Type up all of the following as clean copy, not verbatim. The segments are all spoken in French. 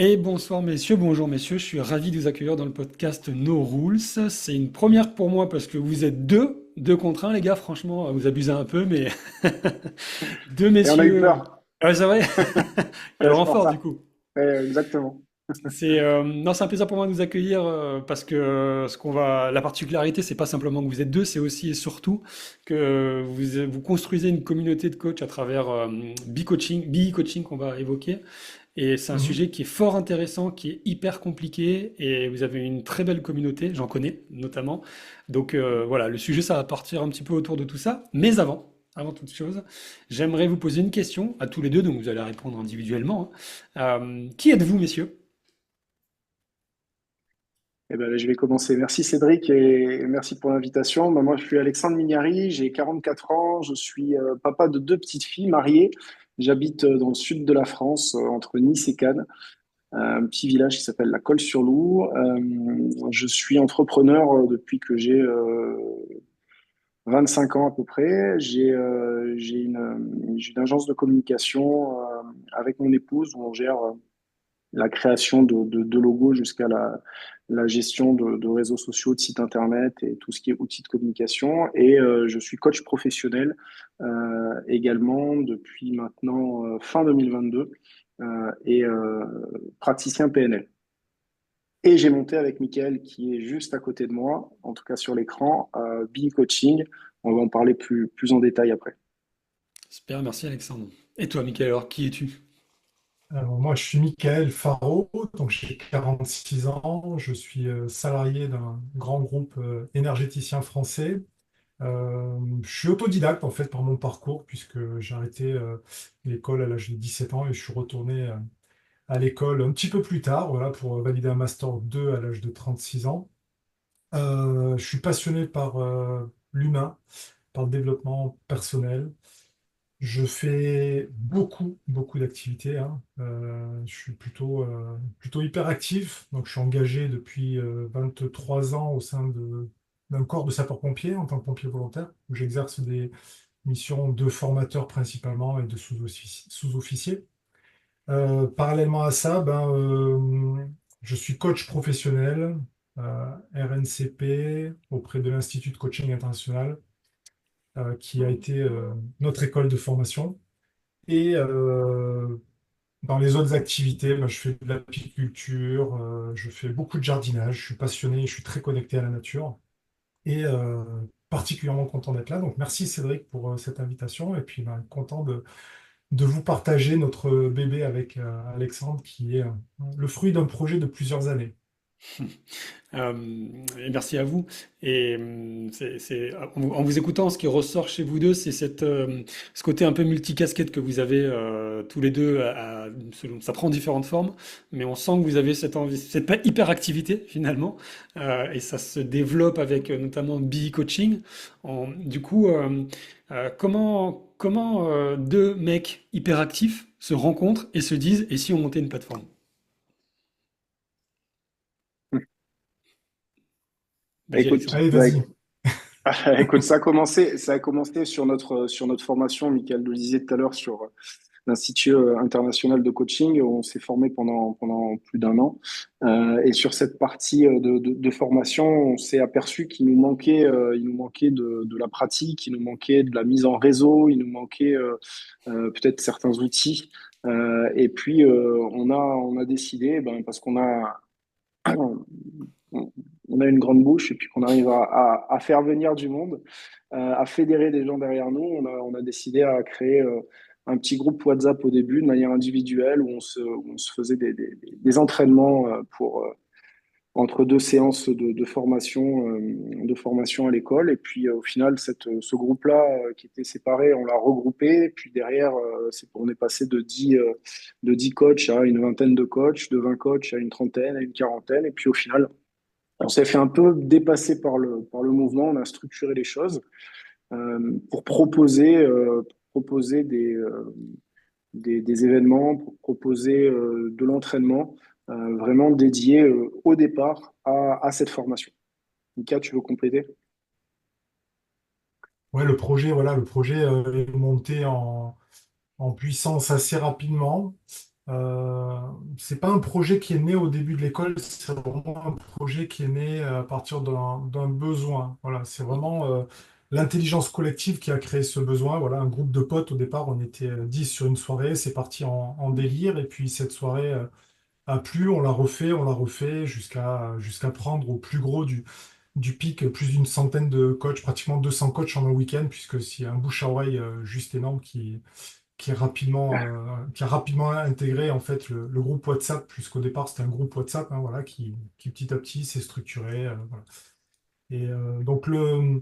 Et bonsoir messieurs, bonjour messieurs, je suis ravi de vous accueillir dans le podcast No Rules. C'est une première pour moi parce que vous êtes deux contre un les gars, franchement, vous abusez un peu, mais deux Et on a eu messieurs. peur. Ah, c'est vrai, il y a le Ouais, c'est pour renfort du ça. coup. Ouais, exactement. Non, c'est un plaisir pour moi de vous accueillir parce que la particularité, c'est pas simplement que vous êtes deux, c'est aussi et surtout que vous construisez une communauté de coachs à travers BE Coaching qu'on va évoquer. Et c'est un Mhm. sujet qui est fort intéressant, qui est hyper compliqué, et vous avez une très belle communauté, j'en connais notamment. Donc voilà, le sujet, ça va partir un petit peu autour de tout ça. Mais avant toute chose, j'aimerais vous poser une question à tous les deux, donc vous allez répondre individuellement, hein. Qui êtes-vous, messieurs? Eh ben, je vais commencer. Merci Cédric et merci pour l'invitation. Ben, moi, je suis Alexandre Mignari, j'ai 44 ans, je suis papa de deux petites filles mariées. J'habite dans le sud de la France, entre Nice et Cannes, un petit village qui s'appelle la Colle-sur-Loup. Je suis entrepreneur depuis que j'ai 25 ans à peu près. J'ai une agence de communication avec mon épouse où on gère la création de logos jusqu'à la gestion de réseaux sociaux, de sites internet et tout ce qui est outils de communication. Et je suis coach professionnel également depuis maintenant fin 2022 et praticien PNL. Et j'ai monté avec Mickaël qui est juste à côté de moi, en tout cas sur l'écran, Be Coaching. On va en parler plus en détail après. Super, merci Alexandre. Et toi, Michael, alors qui es-tu? Alors, moi, je suis Michael Faro, donc j'ai 46 ans, je suis salarié d'un grand groupe énergéticien français. Je suis autodidacte en fait par mon parcours, puisque j'ai arrêté l'école à l'âge de 17 ans et je suis retourné à l'école un petit peu plus tard, voilà, pour valider un master 2 à l'âge de 36 ans. Je suis passionné par l'humain, par le développement personnel. Je fais beaucoup d'activités, hein. Je suis plutôt hyperactif. Donc, je suis engagé depuis 23 ans au sein d'un corps de sapeurs-pompiers en tant que pompier volontaire, où j'exerce des missions de formateur principalement et de sous-officier. Parallèlement à ça, je suis coach professionnel, RNCP, auprès de l'Institut de Coaching International, qui a été notre école de formation. Et dans les autres activités, je fais de l'apiculture, je fais beaucoup de jardinage, je suis passionné, je suis très connecté à la nature et particulièrement content d'être là. Donc merci Cédric pour cette invitation et puis content de vous partager notre bébé avec Alexandre qui est le fruit d'un projet de plusieurs années. Euh, et merci à vous. Et en vous écoutant, ce qui ressort chez vous deux, c'est ce côté un peu multicasquette que vous avez tous les deux. Ça prend différentes formes, mais on sent que vous avez cette envie, cette hyperactivité finalement, et ça se développe avec notamment BE Coaching. Du coup, comment deux mecs hyperactifs se rencontrent et se disent, et si on montait une plateforme? Vas-y, Écoute, Alexandre. Allez, bah, vas-y. écoute, ça a commencé sur notre formation. Michael le disait tout à l'heure sur l'Institut international de coaching. On s'est formé pendant plus d'un an. Et sur cette partie de formation, on s'est aperçu il nous manquait de la pratique, il nous manquait de la mise en réseau, il nous manquait peut-être certains outils. Et puis, on a décidé, parce qu'on a, on a une grande bouche et puis qu'on arrive à faire venir du monde, à fédérer des gens derrière nous, on a décidé à créer un petit groupe WhatsApp au début de manière individuelle où on se faisait des entraînements pour entre deux séances de formation à l'école. Et puis au final, ce groupe-là qui était séparé, on l'a regroupé. Et puis derrière, on est passé de 10 coachs à une vingtaine de coachs, de 20 coachs à une trentaine, à une quarantaine. Et puis au final, on s'est fait un peu dépasser par le mouvement. On a structuré les choses pour proposer des événements, pour proposer de l'entraînement vraiment dédié au départ à cette formation. Mika, tu veux compléter? Ouais, le projet est monté en puissance assez rapidement. Euh, c'est pas un projet qui est né au début de l'école, c'est vraiment un projet qui est né à partir d'un besoin. Voilà, c'est vraiment l'intelligence collective qui a créé ce besoin. Voilà, un groupe de potes, au départ, on était 10 sur une soirée, c'est parti en délire, et puis cette soirée a plu, on l'a refait jusqu'à prendre au plus gros du pic, plus d'une centaine de coachs, pratiquement 200 coachs en un week-end, puisque c'est un bouche à oreille juste énorme qui a rapidement intégré en fait le groupe WhatsApp, puisqu'au départ c'était un groupe WhatsApp, hein, voilà, qui petit à petit s'est structuré. Voilà. Et donc le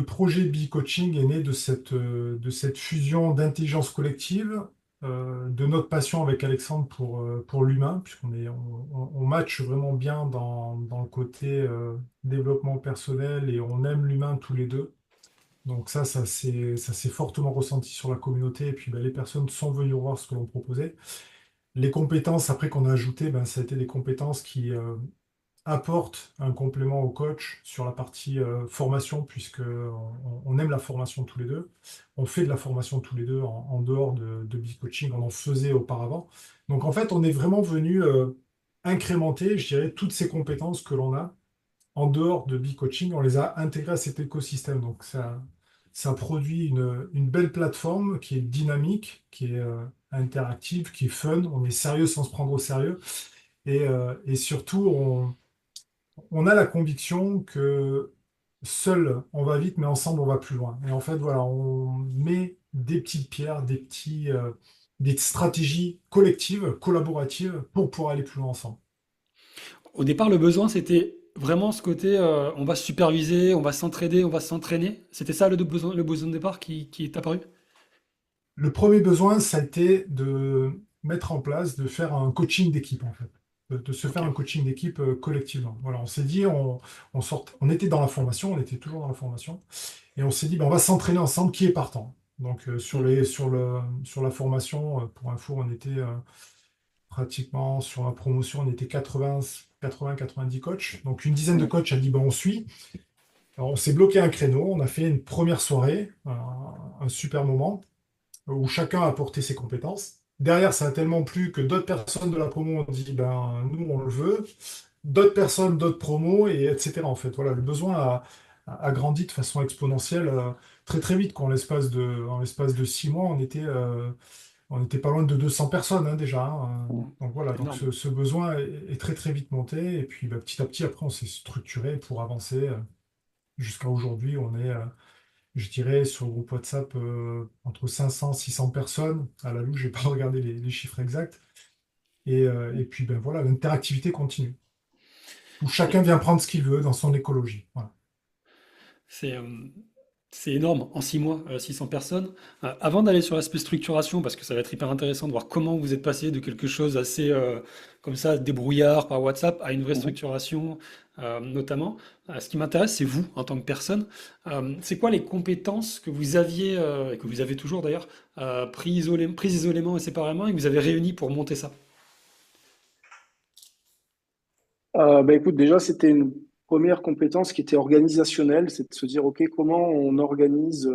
projet Coaching est né de cette fusion d'intelligence collective, de notre passion avec Alexandre pour l'humain, on match vraiment bien dans le côté développement personnel et on aime l'humain tous les deux. Donc ça s'est fortement ressenti sur la communauté et puis ben, les personnes sont venues voir ce que l'on proposait. Les compétences après qu'on a ajoutées, ben, ça a été des compétences qui apportent un complément au coach sur la partie formation puisque on aime la formation tous les deux. On fait de la formation tous les deux en dehors de Coaching, on en faisait auparavant. Donc en fait, on est vraiment venu incrémenter, je dirais, toutes ces compétences que l'on a en dehors de Coaching, on les a intégrés à cet écosystème. Donc ça produit une belle plateforme qui est dynamique, qui est interactive, qui est fun. On est sérieux sans se prendre au sérieux. Et surtout, on a la conviction que seul on va vite, mais ensemble on va plus loin. Et en fait, voilà, on met des petites pierres, des stratégies collectives, collaboratives pour pouvoir aller plus loin ensemble. Au départ, le besoin, c'était vraiment ce côté, on va se superviser, on va s'entraider, on va s'entraîner. C'était ça le besoin de départ qui est apparu? Le premier besoin, ça a été de mettre en place, de faire un coaching d'équipe, en fait. De se faire Ok. un coaching d'équipe collectivement. Voilà, on s'est dit, on était dans la formation, on était toujours dans la formation, et on s'est dit, ben, on va s'entraîner ensemble, qui est partant. Donc, Hmm. sur la formation, pour info, on était pratiquement sur la promotion, on était 90 coachs. Donc, une dizaine de Ouais. coachs a dit, ben, on suit. Alors, on s'est bloqué un créneau, on a fait une première soirée, un super moment où chacun a apporté ses compétences. Derrière, ça a tellement plu que d'autres personnes de la promo ont dit, ben, nous, on le veut. D'autres personnes, d'autres promos, et etc. En fait, voilà, le besoin a grandi de façon exponentielle très très vite. Quoi. En l'espace de 6 mois, on était pas loin de 200 personnes hein, déjà. Hein. Donc voilà, donc Énorme. ce besoin est très très vite monté. Et puis bah, petit à petit, après, on s'est structuré pour avancer. Jusqu'à aujourd'hui, on est je dirais, sur le groupe WhatsApp, entre 500 600 personnes. À la louche, je n'ai pas regardé les chiffres exacts. Et puis, ben voilà, l'interactivité continue, où chacun C'est vient prendre ce qu'il veut dans son écologie. Voilà. c'est, c'est énorme, en 6 mois, 600 personnes. Avant d'aller sur l'aspect structuration, parce que ça va être hyper intéressant de voir comment vous êtes passé de quelque chose assez comme ça, débrouillard par WhatsApp, à une vraie Mhm. structuration, notamment. Ce qui m'intéresse, c'est vous, en tant que personne. C'est quoi les compétences que vous aviez, et que vous avez toujours d'ailleurs, prises isolément et séparément, et que vous avez réunies pour monter ça? Bah, écoute, déjà, c'était une première compétence qui était organisationnelle, c'est de se dire, OK, comment on organise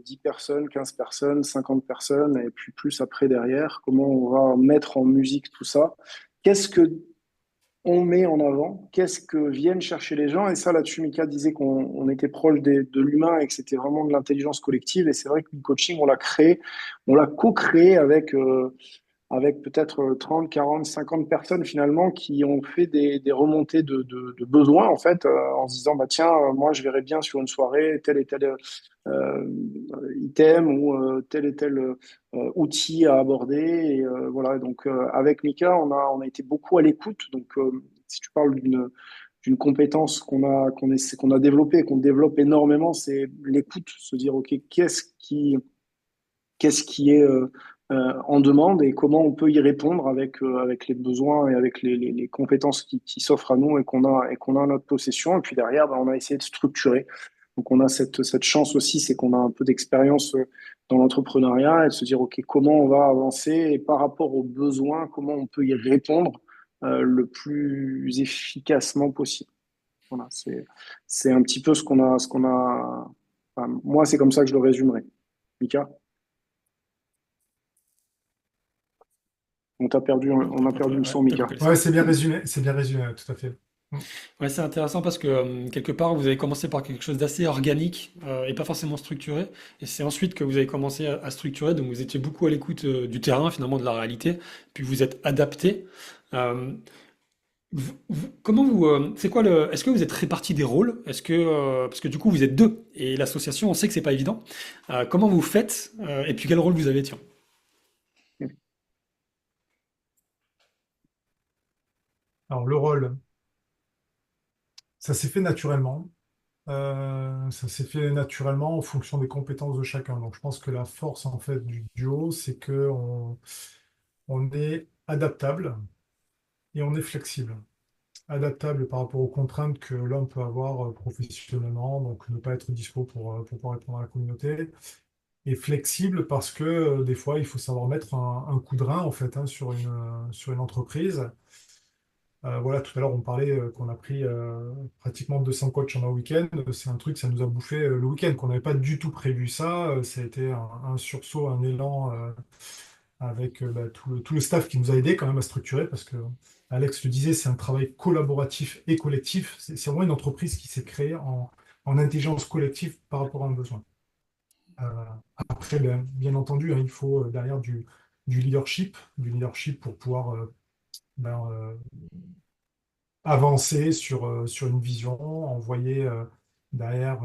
10 personnes, 15 personnes, 50 personnes, et puis plus après derrière, comment on va mettre en musique tout ça. Qu'est-ce que on met en avant, qu'est-ce que viennent chercher les gens. Et ça, là-dessus, Mika disait qu'on était proche de l'humain et que c'était vraiment de l'intelligence collective. Et c'est vrai que le coaching, on l'a créé, on l'a co-créé avec peut-être 30, 40, 50 personnes finalement qui ont fait des remontées de besoins en fait, en se disant, bah, tiens, moi, je verrais bien sur une soirée tel et tel euh, item ou tel et tel outil à aborder. Et voilà, donc avec Mika, on a été beaucoup à l'écoute. Donc, si tu parles d'une compétence qu'on a développée et qu'on développe énormément, c'est l'écoute, se dire, OK, qu'est-ce qui est en demande et comment on peut y répondre avec les besoins et avec les compétences qui s'offrent à nous et qu'on a à notre possession. Et puis derrière, ben, on a essayé de structurer. Donc on a cette chance aussi, c'est qu'on a un peu d'expérience dans l'entrepreneuriat et de se dire, OK, comment on va avancer et par rapport aux besoins, comment on peut y répondre le plus efficacement possible. Voilà, c'est un petit peu ce qu'on a. Enfin, moi, c'est comme ça que je le résumerai. Mika? On a perdu le Ouais, son, t'as Mika. coupé le Ouais, son. c'est bien résumé, tout à fait. Mm. Ouais, c'est intéressant parce que quelque part, vous avez commencé par quelque chose d'assez organique et pas forcément structuré. Et c'est ensuite que vous avez commencé à structurer. Donc, vous étiez beaucoup à l'écoute du terrain, finalement, de la réalité. Puis vous êtes adapté. Euh, comment vous, c'est quoi est-ce que vous êtes répartis des rôles? Est-ce que, parce que du coup, vous êtes deux. Et l'association, on sait que c'est pas évident. Comment vous faites? Et puis, quel rôle vous avez, tiens? Alors, le rôle, ça s'est fait naturellement. Ça s'est fait naturellement en fonction des compétences de chacun. Donc, je pense que la force, en fait, du duo, c'est que on est adaptable et on est flexible. Adaptable par rapport aux contraintes que l'homme peut avoir professionnellement, donc ne pas être dispo pour pouvoir répondre à la communauté, et flexible parce que des fois, il faut savoir mettre un coup de rein en fait hein, sur une entreprise. Voilà, tout à l'heure, on parlait qu'on a pris pratiquement 200 coachs en un week-end. C'est un truc, ça nous a bouffé le week-end, qu'on n'avait pas du tout prévu ça. Ça a été un sursaut, un élan avec bah, tout le staff qui nous a aidé quand même à structurer, parce que Alex le disait, c'est un travail collaboratif et collectif. C'est vraiment une entreprise qui s'est créée en intelligence collective par rapport à un besoin. Euh, Après, bien entendu, hein, il faut derrière du leadership pour pouvoir ben, avancer sur une vision, envoyer derrière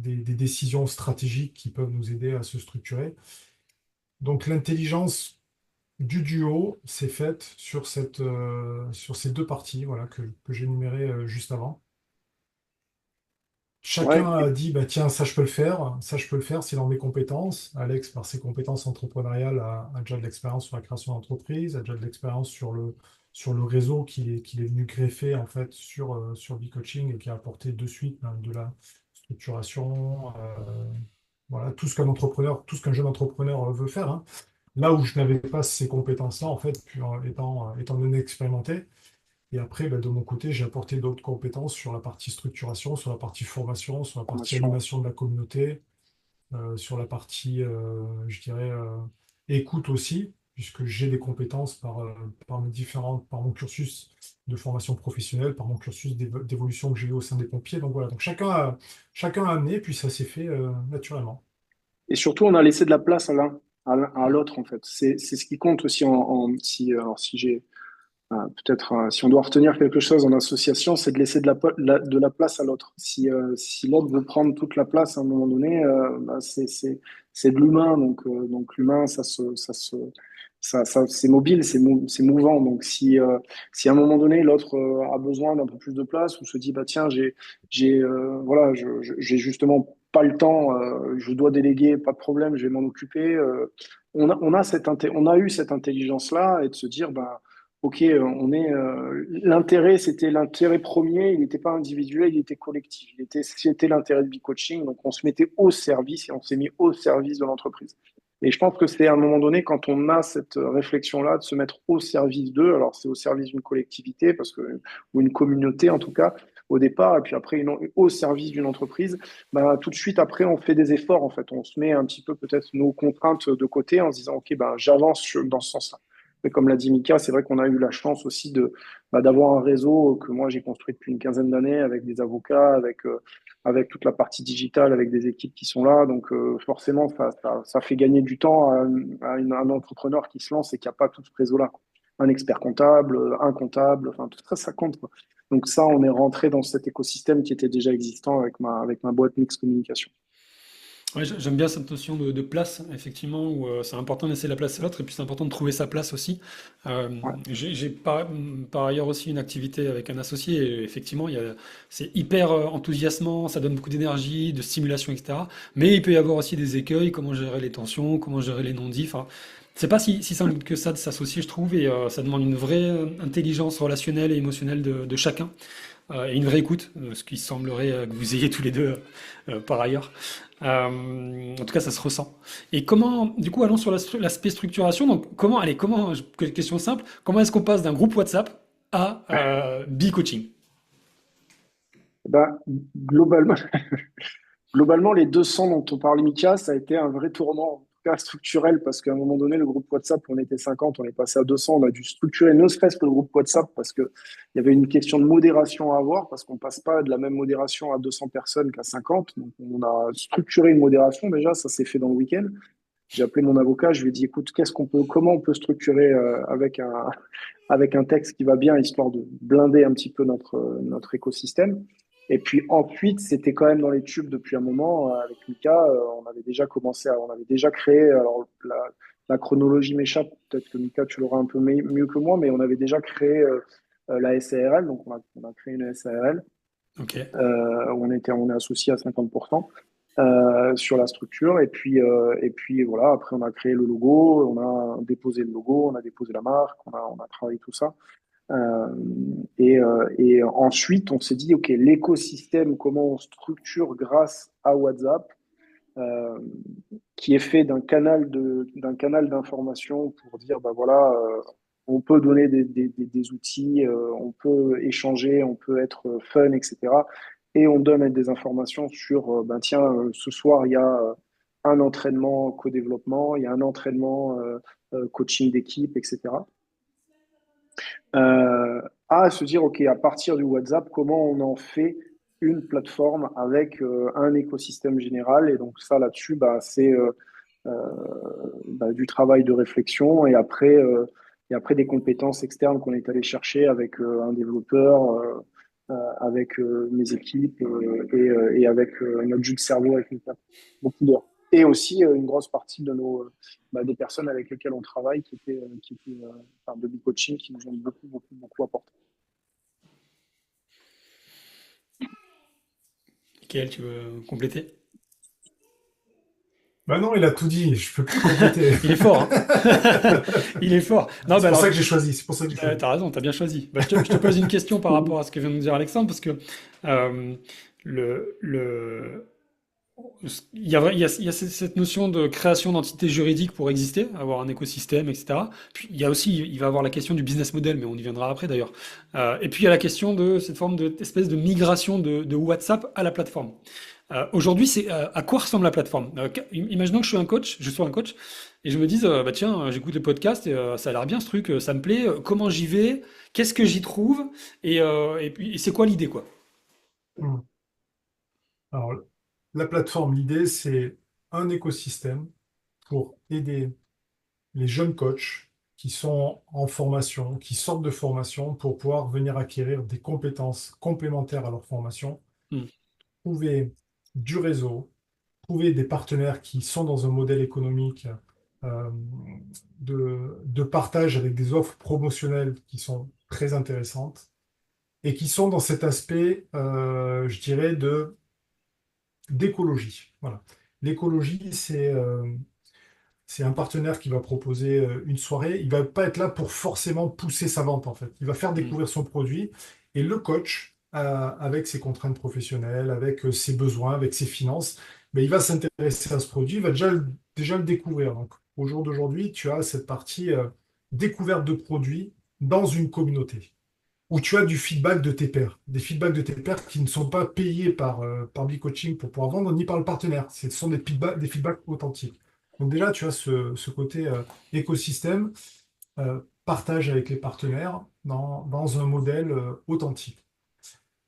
des décisions stratégiques qui peuvent nous aider à se structurer. Donc l'intelligence du duo s'est faite sur ces deux parties voilà, que j'ai énumérées juste avant. Ouais, Chacun a dit, bah, tiens, ça je peux le faire, ça je peux le faire, c'est dans mes compétences. Alex, par ses compétences entrepreneuriales, a déjà de l'expérience sur la création d'entreprise, a déjà de l'expérience sur le réseau qu'il est venu greffer en fait sur B-Coaching et qui a apporté de suite ben, de la structuration, voilà, tout ce qu'un entrepreneur, tout ce qu'un jeune entrepreneur veut faire. Hein. Là où je n'avais pas ces compétences-là, en fait, puis, étant non expérimenté, et après, bah, de mon côté, j'ai apporté d'autres compétences sur la partie structuration, sur la partie formation, sur la partie formation. animation de la communauté, sur la partie, je dirais, écoute aussi, puisque j'ai des compétences par mon cursus de formation professionnelle, par mon cursus d'évolution que j'ai eu au sein des pompiers. Donc voilà, donc chacun a amené, puis ça s'est fait naturellement. Et surtout, on a laissé de la place à l'un, à l'autre, en fait. C'est ce qui compte aussi si, alors si j'ai, peut-être, si on doit retenir quelque chose en association, c'est de laisser de la place à l'autre. Si l'autre veut prendre toute la place à un moment donné, bah, c'est de l'humain. Donc l'humain, c'est mobile, c'est mouvant. Donc si à un moment donné, l'autre a besoin d'un peu plus de place ou se dit, bah tiens, voilà, j'ai justement pas le temps, je dois déléguer, pas de problème, je vais m'en occuper. On a eu cette intelligence-là et de se dire, bah, ok, l'intérêt, c'était l'intérêt premier, il n'était pas individuel, il était collectif. C'était l'intérêt de B-Coaching, donc on se mettait au service et on s'est mis au service de l'entreprise. Et je pense que c'est à un moment donné, quand on a cette réflexion-là, de se mettre au service d'eux, alors c'est au service d'une collectivité, ou une communauté en tout cas, au départ, et puis après au service d'une entreprise, bah, tout de suite après, on fait des efforts, en fait. On se met un petit peu peut-être nos contraintes de côté en se disant, OK, bah, j'avance dans ce sens-là. Mais comme l'a dit Mika, c'est vrai qu'on a eu la chance aussi d'avoir un réseau que moi j'ai construit depuis une quinzaine d'années avec des avocats, avec toute la partie digitale, avec des équipes qui sont là. Donc forcément, ça fait gagner du temps un entrepreneur qui se lance et qui n'a pas tout ce réseau-là, quoi. Un expert comptable, un comptable, enfin tout ça, ça compte, quoi. Donc ça, on est rentré dans cet écosystème qui était déjà existant avec ma boîte Mix Communication. Ouais, j'aime bien cette notion de place, effectivement, où c'est important de laisser la place à l'autre, et puis c'est important de trouver sa place aussi. Euh, Ouais. j'ai par ailleurs aussi une activité avec un associé, et effectivement, c'est hyper enthousiasmant, ça donne beaucoup d'énergie, de stimulation, etc. Mais il peut y avoir aussi des écueils, comment gérer les tensions, comment gérer les non-dits. Enfin, c'est pas si simple que ça de s'associer, je trouve, et ça demande une vraie intelligence relationnelle et émotionnelle de chacun et une vraie écoute, ce qui semblerait que vous ayez tous les deux par ailleurs. En tout cas, ça se ressent. Et comment, du coup, allons sur l'aspect structuration. Donc, question simple, comment est-ce qu'on passe d'un groupe WhatsApp à B-Coaching? Ben, globalement, globalement, les 200 dont on parlait, Mika, ça a été un vrai tournant. super structurel parce qu'à un moment donné, le groupe WhatsApp, on était 50, on est passé à 200, on a dû structurer ne serait-ce que le groupe WhatsApp parce qu'il y avait une question de modération à avoir parce qu'on passe pas de la même modération à 200 personnes qu'à 50. Donc, on a structuré une modération déjà, ça s'est fait dans le week-end. J'ai appelé mon avocat, je lui ai dit, écoute, comment on peut structurer avec un texte qui va bien, histoire de blinder un petit peu notre écosystème. Et puis ensuite, c'était quand même dans les tubes depuis un moment. Avec Mika, on avait déjà on avait déjà créé, alors la chronologie m'échappe, peut-être que Mika, tu l'auras un peu mieux que moi, mais on avait déjà créé la SARL, donc on a créé une SARL, Ok. où on est associé à 50% sur la structure. Et puis voilà, après on a créé le logo, on a déposé le logo, on a déposé la marque, on a travaillé tout ça. Et ensuite, on s'est dit, OK, l'écosystème, comment on structure grâce à WhatsApp, euh, qui est fait d'un canal d'information pour dire, bah voilà, on peut donner des outils, on peut échanger, on peut être fun, etc. Et on donne des informations sur, ben tiens, ce soir, il y a un entraînement co-développement, il y a un entraînement coaching d'équipe, etc. À se dire, OK, à partir du WhatsApp, comment on en fait une plateforme avec un écosystème général. Et donc ça, là-dessus, bah, c'est du travail de réflexion et après des compétences externes qu'on est allé chercher avec un développeur, avec mes équipes et avec notre jus de cerveau, avec beaucoup d'heures. Et aussi une grosse partie des personnes avec lesquelles on travaille qui étaient enfin, de coaching qui nous ont beaucoup, beaucoup, beaucoup apporté. Michael, tu veux compléter? Bah non, il a tout dit, je peux plus compléter. Il est fort, hein? Il est fort. Non, C'est bah pour alors, ça que j'ai choisi, c'est pour ça que j'ai choisi. t'as raison, t'as bien choisi. Bah, je te pose une question par rapport à ce que vient de nous dire Alexandre, parce que euh, le, le, il y a cette notion de création d'entité juridique pour exister, avoir un écosystème, etc. Puis il y a aussi, il va avoir la question du business model, mais on y viendra après d'ailleurs. Et puis il y a la question de cette forme d'espèce de migration de WhatsApp à la plateforme. Aujourd'hui, c'est à quoi ressemble la plateforme? Imaginons que je sois un coach, et je me dise, bah tiens, j'écoute le podcast et ça a l'air bien ce truc, ça me plaît. Comment j'y vais? Qu'est-ce que j'y trouve? Et puis, c'est quoi l'idée, quoi? Hmm. Alors, la plateforme, l'idée, c'est un écosystème pour aider les jeunes coachs qui sont en formation, qui sortent de formation pour pouvoir venir acquérir des compétences complémentaires à leur formation, Hmm. trouver du réseau, trouver des partenaires qui sont dans un modèle économique euh, de partage avec des offres promotionnelles qui sont très intéressantes et qui sont dans cet aspect, je dirais, d'écologie. Voilà. L'écologie, c'est un partenaire qui va proposer une soirée. Il va pas être là pour forcément pousser sa vente, en fait. Il va faire Hmm. découvrir son produit et le coach, avec ses contraintes professionnelles, avec ses besoins, avec ses finances, mais il va s'intéresser à ce produit, il va déjà le découvrir. Donc, au jour d'aujourd'hui, tu as cette partie découverte de produits dans une communauté où tu as du feedback de tes pairs, des feedbacks de tes pairs qui ne sont pas payés par B-Coaching pour pouvoir vendre, ni par le partenaire. Ce sont des feedbacks authentiques. Donc déjà, tu as ce côté écosystème, partage avec les partenaires dans un modèle authentique.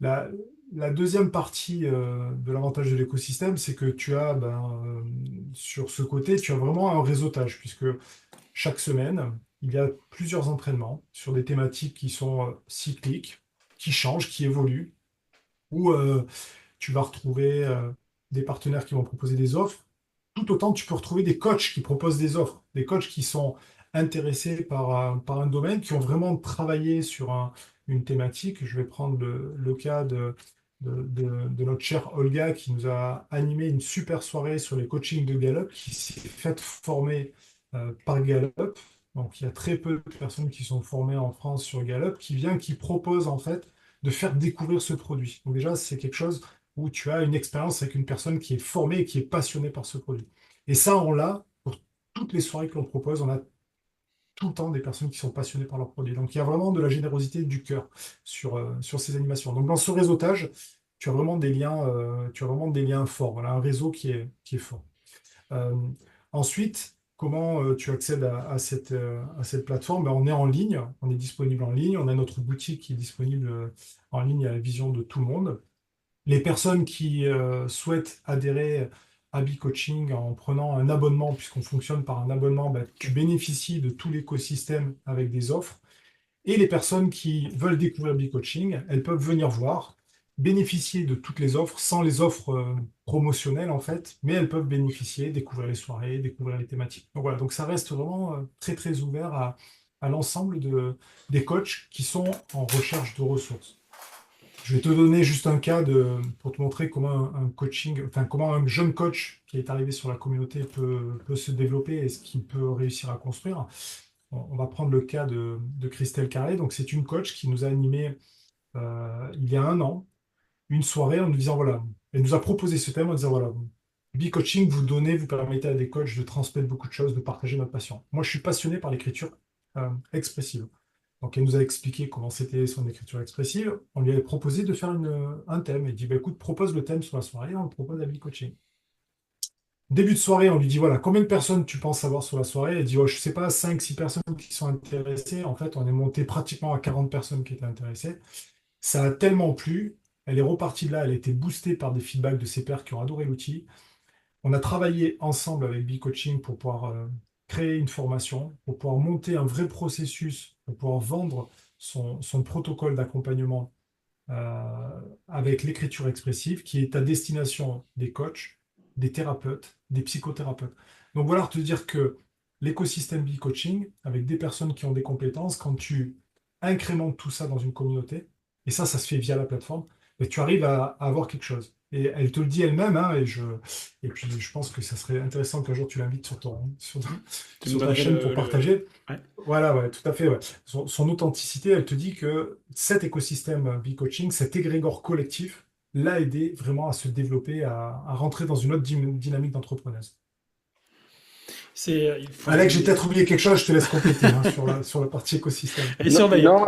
La, la deuxième partie de l'avantage de l'écosystème, c'est que tu as, sur ce côté, tu as vraiment un réseautage, puisque chaque semaine, il y a plusieurs entraînements sur des thématiques qui sont cycliques, qui changent, qui évoluent, où tu vas retrouver des partenaires qui vont proposer des offres. Tout autant, tu peux retrouver des coachs qui proposent des offres, des coachs qui sont intéressés par un domaine, qui ont vraiment travaillé sur une thématique. Je vais prendre le cas de notre chère Olga qui nous a animé une super soirée sur les coachings de Gallup, qui s'est faite former par Gallup. Donc, il y a très peu de personnes qui sont formées en France sur Gallup, qui propose en fait de faire découvrir ce produit. Donc déjà, c'est quelque chose où tu as une expérience avec une personne qui est formée et qui est passionnée par ce produit. Et ça, on l'a pour toutes les soirées que l'on propose, on a tout le temps des personnes qui sont passionnées par leur produit. Donc il y a vraiment de la générosité du cœur sur ces animations. Donc dans ce réseautage, tu as vraiment des liens forts. Voilà, un réseau qui est fort. Euh, Ensuite, comment tu accèdes à cette plateforme? Ben, on est en ligne, on est disponible en ligne, on a notre boutique qui est disponible en ligne à la vision de tout le monde. Les personnes qui souhaitent adhérer à B-Coaching en prenant un abonnement, puisqu'on fonctionne par un abonnement, ben, tu bénéficies de tout l'écosystème avec des offres. Et les personnes qui veulent découvrir B-Coaching, elles peuvent venir voir, bénéficier de toutes les offres, sans les offres promotionnelles en fait, mais elles peuvent bénéficier, découvrir les soirées, découvrir les thématiques. Donc voilà, donc ça reste vraiment très très ouvert à l'ensemble des coachs qui sont en recherche de ressources. Je vais te donner juste un cas pour te montrer comment un coaching, enfin comment un jeune coach qui est arrivé sur la communauté peut se développer et ce qu'il peut réussir à construire. On va prendre le cas de Christelle Carré. Donc, c'est une coach qui nous a animé il y a un an, une soirée en nous disant, voilà, elle nous a proposé ce thème en disant, voilà, B-Coaching, vous permettez à des coachs de transmettre beaucoup de choses, de partager notre passion. Moi, je suis passionné par l'écriture expressive. Donc, elle nous a expliqué comment c'était son écriture expressive. On lui avait proposé de faire un thème. Elle dit, bah, écoute, propose le thème sur la soirée, on le propose à B-Coaching. Début de soirée, on lui dit, voilà, combien de personnes tu penses avoir sur la soirée? Elle dit, oh, je sais pas, 5 6 personnes qui sont intéressées. En fait, on est monté pratiquement à 40 personnes qui étaient intéressées. Ça a tellement plu. Elle est repartie de là, elle a été boostée par des feedbacks de ses pairs qui ont adoré l'outil. On a travaillé ensemble avec B-Coaching pour pouvoir créer une formation, pour pouvoir monter un vrai processus, pour pouvoir vendre son protocole d'accompagnement avec l'écriture expressive qui est à destination des coachs, des thérapeutes, des psychothérapeutes. Donc voilà, te dire que l'écosystème B-Coaching, avec des personnes qui ont des compétences, quand tu incrémentes tout ça dans une communauté, et ça se fait via la plateforme, mais tu arrives à avoir quelque chose. Et elle te le dit elle-même, hein, et puis je pense que ça serait intéressant qu'un jour tu l'invites Tu me sur ta donnerais chaîne pour partager. Ouais. Voilà, ouais, tout à fait. Ouais. Son authenticité, elle te dit que cet écosystème B-Coaching, cet égrégore collectif, l'a aidé vraiment à se développer, à rentrer dans une autre dynamique d'entrepreneuse. Il faut Alex, j'ai peut-être oublié quelque chose, je te laisse compléter hein, sur la partie écosystème. et Non, surveiller. non,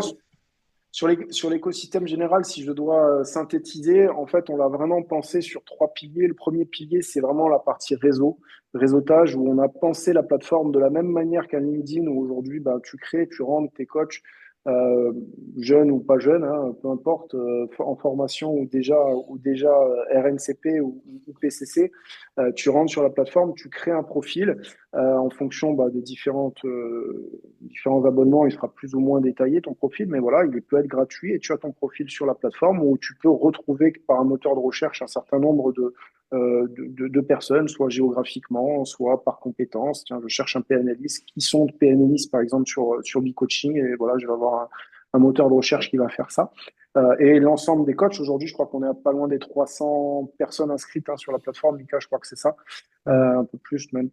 sur l'écosystème général, si je dois synthétiser, en fait, on l'a vraiment pensé sur trois piliers. Le premier pilier, c'est vraiment la partie réseau, réseautage, où on a pensé la plateforme de la même manière qu'un LinkedIn, où aujourd'hui, bah, tu crées, tu rentres tes coachs, euh, jeunes ou pas jeunes, hein, peu importe, en formation ou déjà RNCP ou PCC, tu rentres sur la plateforme, tu crées un profil en fonction bah, des différents abonnements, il sera plus ou moins détaillé ton profil, mais voilà, il peut être gratuit et tu as ton profil sur la plateforme où tu peux retrouver par un moteur de recherche un certain nombre de personnes, soit géographiquement, soit par compétence. Tiens, je cherche un PNListe. Qui sont de PNListes, par exemple, sur B-Coaching? Et voilà, je vais avoir un moteur de recherche qui va faire ça. Et l'ensemble des coachs, aujourd'hui, je crois qu'on est à pas loin des 300 personnes inscrites hein, sur la plateforme. Mika, je crois que c'est ça, un peu plus même.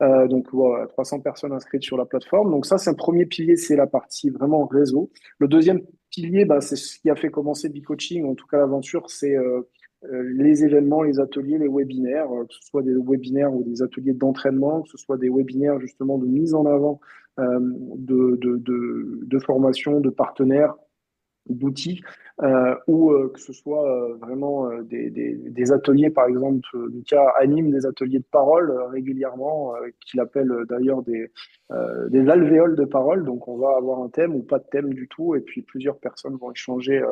Donc, voilà, 300 personnes inscrites sur la plateforme. Donc, ça, c'est un premier pilier, c'est la partie vraiment réseau. Le deuxième pilier, bah, c'est ce qui a fait commencer B-Coaching, en tout cas l'aventure, c'est les événements, les ateliers, les webinaires, que ce soit des webinaires ou des ateliers d'entraînement, que ce soit des webinaires justement de mise en avant de formation, de partenaires d'outils ou que ce soit vraiment des ateliers, par exemple, Mika anime des ateliers de parole régulièrement, qu'il appelle d'ailleurs des alvéoles de parole. Donc, on va avoir un thème ou pas de thème du tout, et puis plusieurs personnes vont échanger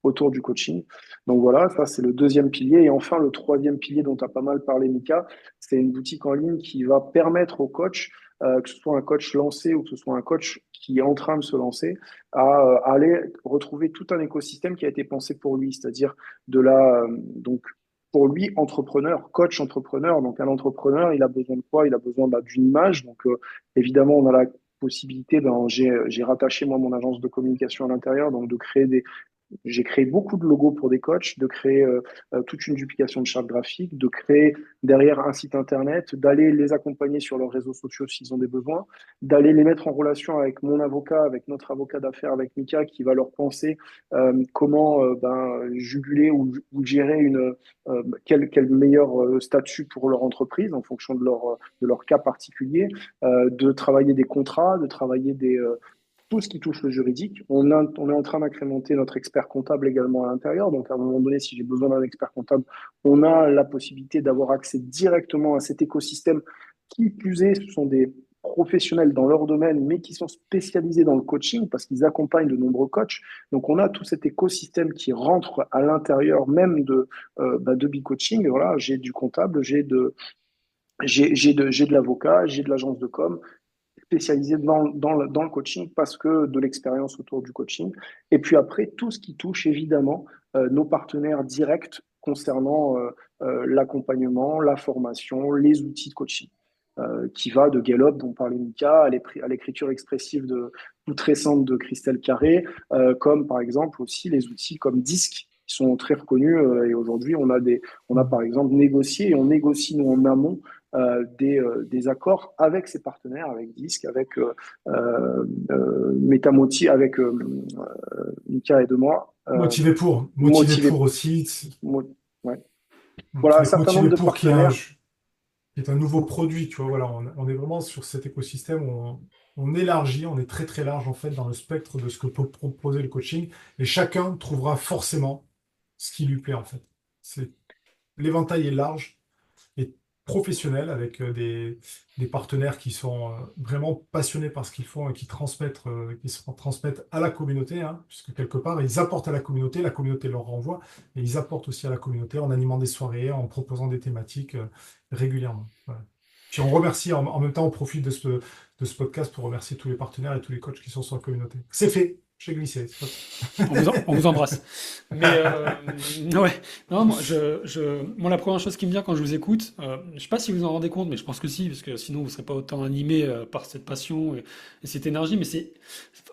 autour du coaching. Donc voilà, ça c'est le deuxième pilier. Et enfin, le troisième pilier dont tu as pas mal parlé, Mika, c'est une boutique en ligne qui va permettre aux coachs, que ce soit un coach lancé ou que ce soit un coach qui est en train de se lancer, à aller retrouver tout un écosystème qui a été pensé pour lui, c'est-à-dire donc pour lui entrepreneur, coach entrepreneur. Donc un entrepreneur, il a besoin de quoi? Il a besoin bah, d'une image. Donc évidemment, on a la possibilité, ben, j'ai rattaché moi mon agence de communication à l'intérieur, donc de créer j'ai créé beaucoup de logos pour des coachs, de créer toute une duplication de charte graphique, de créer derrière un site internet, d'aller les accompagner sur leurs réseaux sociaux s'ils ont des besoins, d'aller les mettre en relation avec mon avocat, avec notre avocat d'affaires, avec Mika, qui va leur penser comment juguler ou gérer quel meilleur statut pour leur entreprise en fonction de leur cas particulier, de travailler des contrats, de travailler tout ce qui touche le juridique. On est en train d'incrémenter notre expert comptable également à l'intérieur. Donc, à un moment donné, si j'ai besoin d'un expert comptable, on a la possibilité d'avoir accès directement à cet écosystème Qui plus est, ce sont des professionnels dans leur domaine, mais qui sont spécialisés dans le coaching parce qu'ils accompagnent de nombreux coachs. Donc, on a tout cet écosystème qui rentre à l'intérieur même de B-Coaching. Voilà, j'ai du comptable, j'ai de l'avocat, j'ai de l'agence de com spécialisé dans le coaching parce que de l'expérience autour du coaching. Et puis après, tout ce qui touche évidemment nos partenaires directs concernant l'accompagnement, la formation, les outils de coaching. Qui va de Gallup, dont parlait Mika, à l'écriture expressive toute récente de Christelle Carré, comme par exemple aussi les outils comme Disc, qui sont très reconnus. Et aujourd'hui, on a par exemple négocié, et on négocie nous en amont des accords avec ses partenaires, avec Disc, avec Metamoti, avec Mika et de moi, Motivé motivé, pour aussi. ouais. Voilà, un Avec certain Motivé nombre de pour partenaires. qui est un nouveau produit, tu vois, voilà, on est vraiment sur cet écosystème où on élargit, on est très très large en fait dans le spectre de ce que peut proposer le coaching, et chacun trouvera forcément ce qui lui plaît en fait. C'est, l'éventail est large et professionnel avec des partenaires qui sont vraiment passionnés par ce qu'ils font et qui se transmettent à la communauté, hein, puisque quelque part ils apportent à la communauté leur renvoie, et ils apportent aussi à la communauté en animant des soirées, en proposant des thématiques régulièrement. Voilà. Puis on remercie, en même temps, on profite de ce podcast pour remercier tous les partenaires et tous les coachs qui sont sur la communauté. C'est fait, j'ai glissé. C'est On vous embrasse. Mais ouais, non, moi, la première chose qui me vient quand je vous écoute, je sais pas si vous en rendez compte, mais je pense que si, parce que sinon vous serez pas autant animé par cette passion et cette énergie. Mais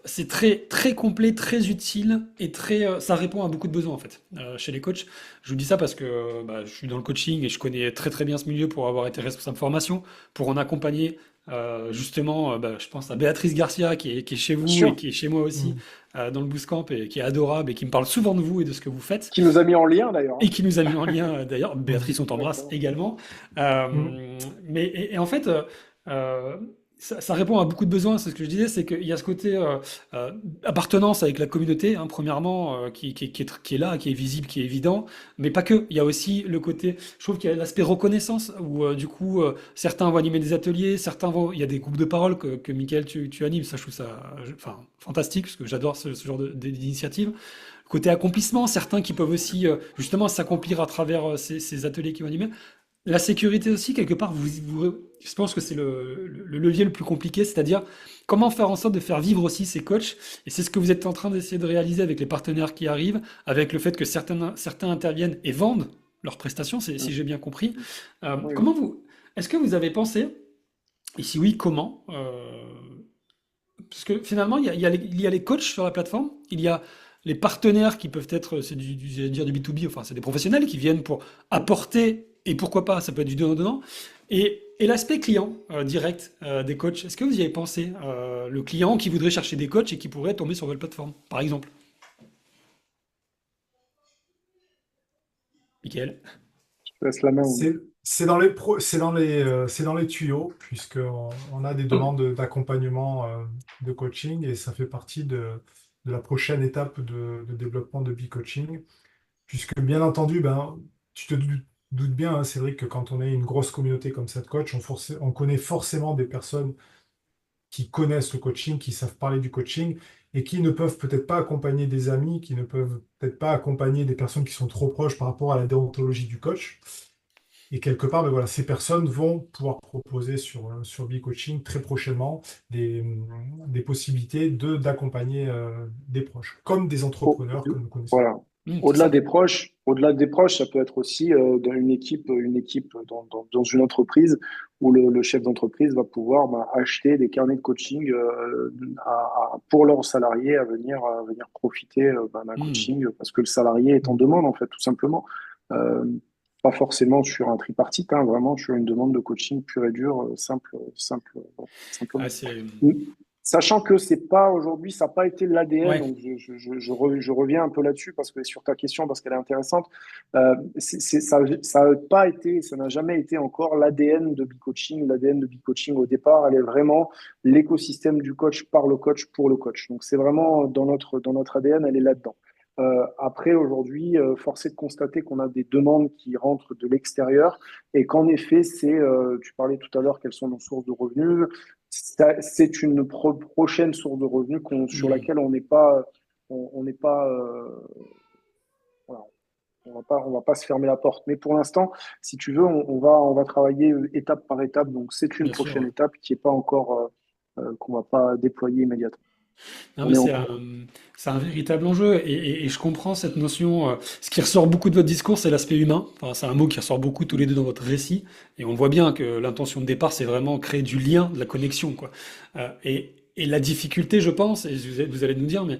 c'est très très complet, très utile et très ça répond à beaucoup de besoins en fait chez les coachs. Je vous dis ça parce que bah, je suis dans le coaching et je connais très très bien ce milieu pour avoir été responsable formation, pour en accompagner. Justement, bah, je pense à Béatrice Garcia qui est chez Bien vous et sûr, qui est chez moi aussi Mm. dans le Bootcamp et qui est adorable et qui me parle souvent de vous et de ce que vous faites qui nous a mis en lien d'ailleurs, et hein. qui nous a mis en lien d'ailleurs. Mm. Béatrice, on t'embrasse Exactement. également. Mm. Mais et en fait, euh, ça répond à beaucoup de besoins. C'est ce que je disais, c'est qu'il y a ce côté appartenance avec la communauté, hein, premièrement, qui est là, qui est visible, qui est évident, mais pas que. Il y a aussi le côté, je trouve qu'il y a l'aspect reconnaissance où du coup certains vont animer des ateliers, certains vont, il y a des groupes de parole que Mickaël tu animes. Ça, je trouve ça, enfin, fantastique parce que j'adore ce genre d'initiative. Côté accomplissement, certains qui peuvent aussi justement s'accomplir à travers ces ateliers qui vont animer. La sécurité aussi, quelque part, je pense que c'est le levier le plus compliqué, c'est-à-dire comment faire en sorte de faire vivre aussi ces coachs. Et c'est ce que vous êtes en train d'essayer de réaliser avec les partenaires qui arrivent, avec le fait que certains interviennent et vendent leurs prestations, Mm. si j'ai bien compris. Oui, oui. Comment est-ce que vous avez pensé, et si oui, comment parce que finalement, il y a les coachs sur la plateforme, il y a les partenaires qui peuvent être, c'est j'allais dire du B2B, enfin, c'est des professionnels qui viennent pour apporter, et pourquoi pas, ça peut être du donnant-donnant, et l'aspect client direct des coachs. Est-ce que vous y avez pensé le client qui voudrait chercher des coachs et qui pourrait tomber sur votre plateforme, par exemple? Michael? Je te laisse la main. C'est c'est dans les tuyaux, puisqu'on a des demandes d'accompagnement, de coaching, et ça fait partie de la prochaine étape de développement de B-Coaching. Puisque bien entendu, ben, tu te doutes bien, hein, Cédric, que quand on est une grosse communauté comme cette coach, on connaît forcément des personnes qui connaissent le coaching, qui savent parler du coaching, et qui ne peuvent peut-être pas accompagner des amis, qui ne peuvent peut-être pas accompagner des personnes qui sont trop proches par rapport à la déontologie du coach. Et quelque part, ben voilà, ces personnes vont pouvoir proposer sur B-Coaching très prochainement des possibilités d'accompagner des proches, comme des Au- entrepreneurs que nous connaissons. Voilà. C'est ça. Au-delà des proches, ça peut être aussi dans une équipe dans une entreprise où le chef d'entreprise va pouvoir acheter des carnets de coaching pour leurs salariés à venir profiter d'un Hmm. coaching parce que le salarié est en Mm. demande, en fait, tout simplement. Euh, Pas forcément sur un tripartite, hein, vraiment sur une demande de coaching pure et dure, simple, Ah, simplement. c'est... Sachant que c'est pas aujourd'hui, ça n'a pas été l'ADN, Ouais. donc je reviens un peu là-dessus parce que sur ta question, parce qu'elle est intéressante, ça a pas été, ça n'a jamais été encore l'ADN de B-Coaching. L'ADN de B-Coaching au départ, elle est vraiment l'écosystème du coach par le coach pour le coach. Donc c'est vraiment dans notre ADN, elle est là-dedans. Après, aujourd'hui, force est de constater qu'on a des demandes qui rentrent de l'extérieur et qu'en effet, tu parlais tout à l'heure, quelles sont nos sources de revenus. C'est une prochaine source de revenus sur Hmm. laquelle on n'est pas, voilà, on va pas se fermer la porte. Mais pour l'instant, si tu veux, on va travailler étape par étape. Donc, c'est une Bien sûr, prochaine ouais. étape qui est pas encore, qu'on va pas déployer immédiatement. Non, On mais est en cours. c'est un véritable enjeu et je comprends cette notion. Ce qui ressort beaucoup de votre discours, c'est l'aspect humain. Enfin, c'est un mot qui ressort beaucoup tous les deux dans votre récit. Et on voit bien que l'intention de départ, c'est vraiment créer du lien, de la connexion, quoi. Et la difficulté, je pense, et vous allez nous dire, mais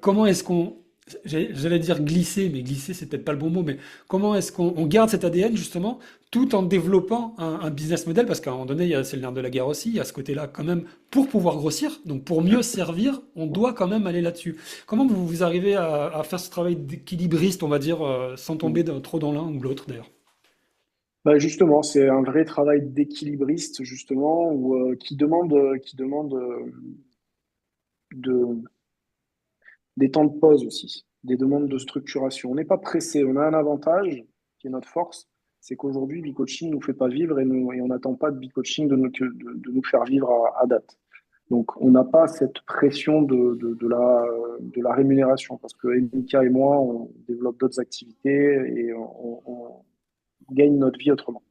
comment est-ce qu'on. J'allais dire glisser, mais glisser, c'est peut-être pas le bon mot, mais comment est-ce qu'on garde cet ADN, justement, tout en développant un business model? Parce qu'à un moment donné, c'est le nerf de la guerre aussi, il y a ce côté-là quand même pour pouvoir grossir, donc pour mieux servir, on doit quand même aller là-dessus. Comment vous arrivez à faire ce travail d'équilibriste, on va dire, sans tomber trop dans l'un ou l'autre d'ailleurs? Bah justement, c'est un vrai travail d'équilibriste, justement, qui demande de, des temps de pause aussi, des demandes de structuration. On n'est pas pressé, on a un avantage qui est notre force, c'est qu'aujourd'hui, B-Coaching ne nous fait pas vivre et on n'attend pas de B-Coaching de nous faire vivre à date. Donc, on n'a pas cette pression de la rémunération parce que Emika et moi, on développe d'autres activités et on gagne notre vie autrement.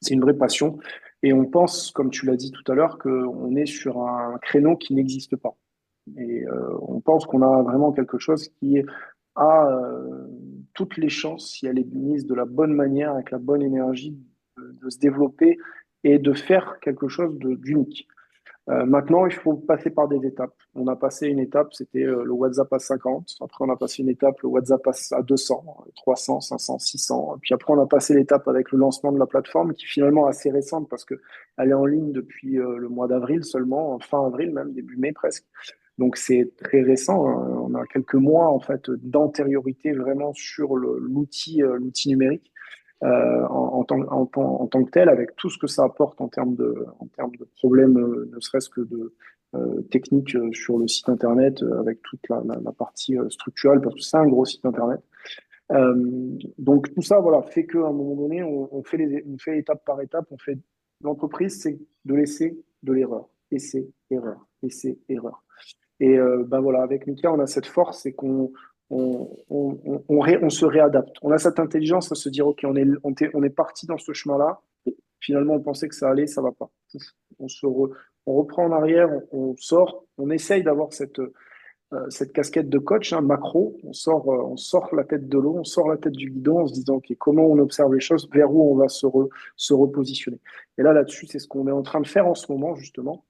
C'est une vraie passion. Et on pense, comme tu l'as dit tout à l'heure, qu'on est sur un créneau qui n'existe pas. Et on pense qu'on a vraiment quelque chose qui a toutes les chances, si elle est mise de la bonne manière, avec la bonne énergie, de se développer et de faire quelque chose d'unique. Maintenant, il faut passer par des étapes. On a passé une étape, c'était le WhatsApp à 50. Après, on a passé une étape, le WhatsApp à 200, 300, 500, 600. Puis après, on a passé l'étape avec le lancement de la plateforme, qui finalement est assez récente parce qu'elle est en ligne depuis le mois d'avril seulement, fin avril même, début mai presque. Donc c'est très récent, hein. On a quelques mois en fait d'antériorité vraiment sur l'outil numérique en tant que tel, avec tout ce que ça apporte en termes de problèmes, ne serait-ce que de techniques sur le site internet, avec toute la partie structurelle, parce que c'est un gros site internet. Euh, donc tout ça, voilà, fait qu'à un moment donné, on fait étape par étape. L'entreprise, c'est de l'essai, de l'erreur, essai, erreur, essai, erreur. Et ben voilà, avec Mika, on a cette force, c'est on se réadapte. On a cette intelligence à se dire, OK, on est parti dans ce chemin-là. Finalement, on pensait que ça allait, ça va pas. On se re- on reprend en arrière, on sort, on essaye d'avoir cette casquette de coach, hein, macro. On sort la tête de l'eau, on sort la tête du guidon en se disant, OK, comment on observe les choses, vers où on va se repositionner. Et là-dessus, c'est ce qu'on est en train de faire en ce moment, justement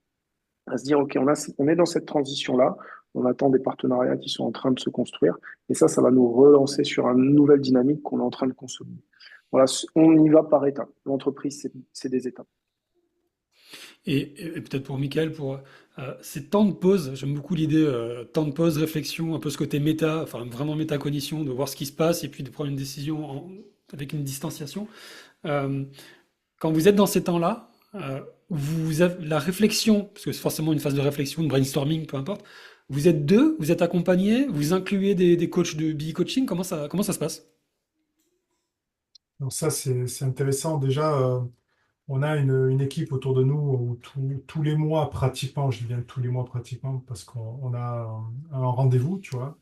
à se dire, OK, on est dans cette transition-là, on attend des partenariats qui sont en train de se construire, et ça va nous relancer sur une nouvelle dynamique qu'on est en train de consolider. Voilà, on y va par étapes. L'entreprise, c'est des étapes. Et peut-être pour Michael, pour ces temps de pause, j'aime beaucoup l'idée, temps de pause, réflexion, un peu ce côté méta, enfin vraiment métacognition, de voir ce qui se passe et puis de prendre une décision avec une distanciation. Euh, Quand vous êtes dans ces temps-là, vous avez la réflexion, parce que c'est forcément une phase de réflexion, de brainstorming, peu importe. Vous êtes deux, vous êtes accompagnés, vous incluez des coachs de coaching. Comment ça se passe? Donc ça, c'est intéressant. Déjà, on a une équipe autour de nous où tous les mois pratiquement, je dis bien tous les mois pratiquement, parce qu'on a un rendez-vous, tu vois.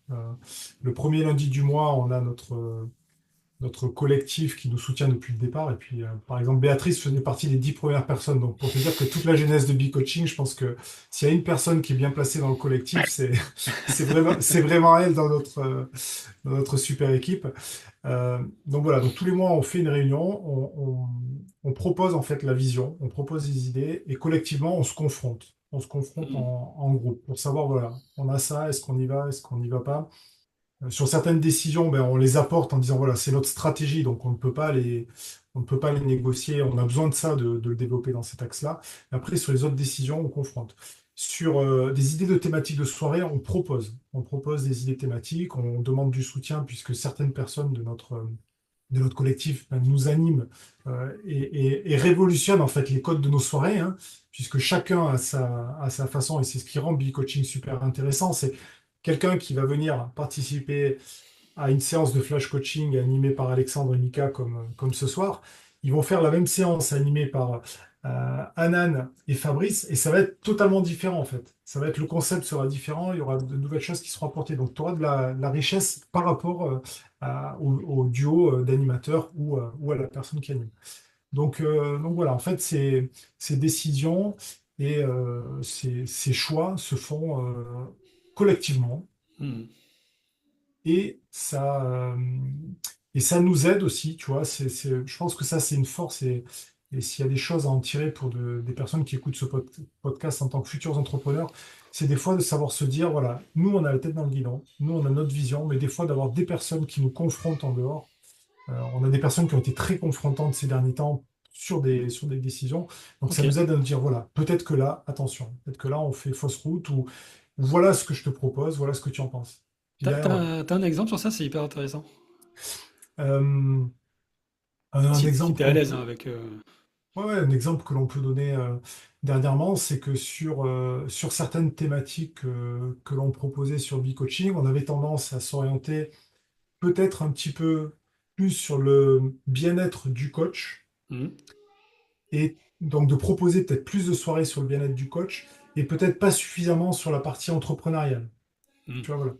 Le premier lundi du mois, on a notre collectif qui nous soutient depuis le départ. Et puis, par exemple, Béatrice faisait partie des 10 premières personnes. Donc, pour te dire que toute la genèse de B-Coaching, je pense que s'il y a une personne qui est bien placée dans le collectif, c'est vraiment elle dans notre super équipe. Donc voilà, donc tous les mois, on fait une réunion, on propose en fait la vision, on propose des idées et collectivement, on se confronte. On se confronte Hmm. en groupe pour savoir, voilà, on a ça, est-ce qu'on y va, est-ce qu'on n'y va pas? Sur certaines décisions, ben, on les apporte en disant, voilà, c'est notre stratégie, donc on ne peut pas les négocier, on a besoin de ça, de le développer dans cet axe-là. Après, sur les autres décisions, on confronte. Sur des idées de thématiques de soirée, on propose. On propose des idées thématiques, on demande du soutien puisque certaines personnes de notre collectif ben, nous animent et révolutionnent en fait les codes de nos soirées, hein, puisque chacun a sa façon, et c'est ce qui rend B-Coaching super intéressant, c'est quelqu'un qui va venir participer à une séance de flash coaching animée par Alexandre et Mika comme ce soir. Ils vont faire la même séance animée par Anan et Fabrice et ça va être totalement différent en fait. Ça va être, le concept sera différent, il y aura de nouvelles choses qui seront apportées. Donc tu auras de la richesse par rapport au duo d'animateurs ou à la personne qui anime. Donc voilà, en fait, ces décisions et ces choix se font collectivement Hmm. et et ça nous aide aussi, tu vois. Je pense que ça, c'est une force et s'il y a des choses à en tirer pour des personnes qui écoutent ce podcast en tant que futurs entrepreneurs, c'est des fois de savoir se dire, voilà, nous, on a la tête dans le guidon, nous, on a notre vision, mais des fois d'avoir des personnes qui nous confrontent en dehors. On a des personnes qui ont été très confrontantes ces derniers temps sur des décisions. Donc ça Ok. nous aide à nous dire, voilà, peut-être que là, attention, peut-être que là, on fait fausse route ou voilà ce que je te propose, voilà ce que tu en penses. Puis derrière, voilà. T'as un exemple sur ça? C'est hyper intéressant. Euh, un Si exemple t'es à qu'on l'aise hein, peut, avec. ouais, ouais, un exemple que l'on peut donner dernièrement, c'est que sur certaines thématiques que l'on proposait sur B-Coaching, on avait tendance à s'orienter peut-être un petit peu plus sur le bien-être du coach Hmm. et donc de proposer peut-être plus de soirées sur le bien-être du coach et peut-être pas suffisamment sur la partie entrepreneuriale. Hmm. Tu vois, voilà.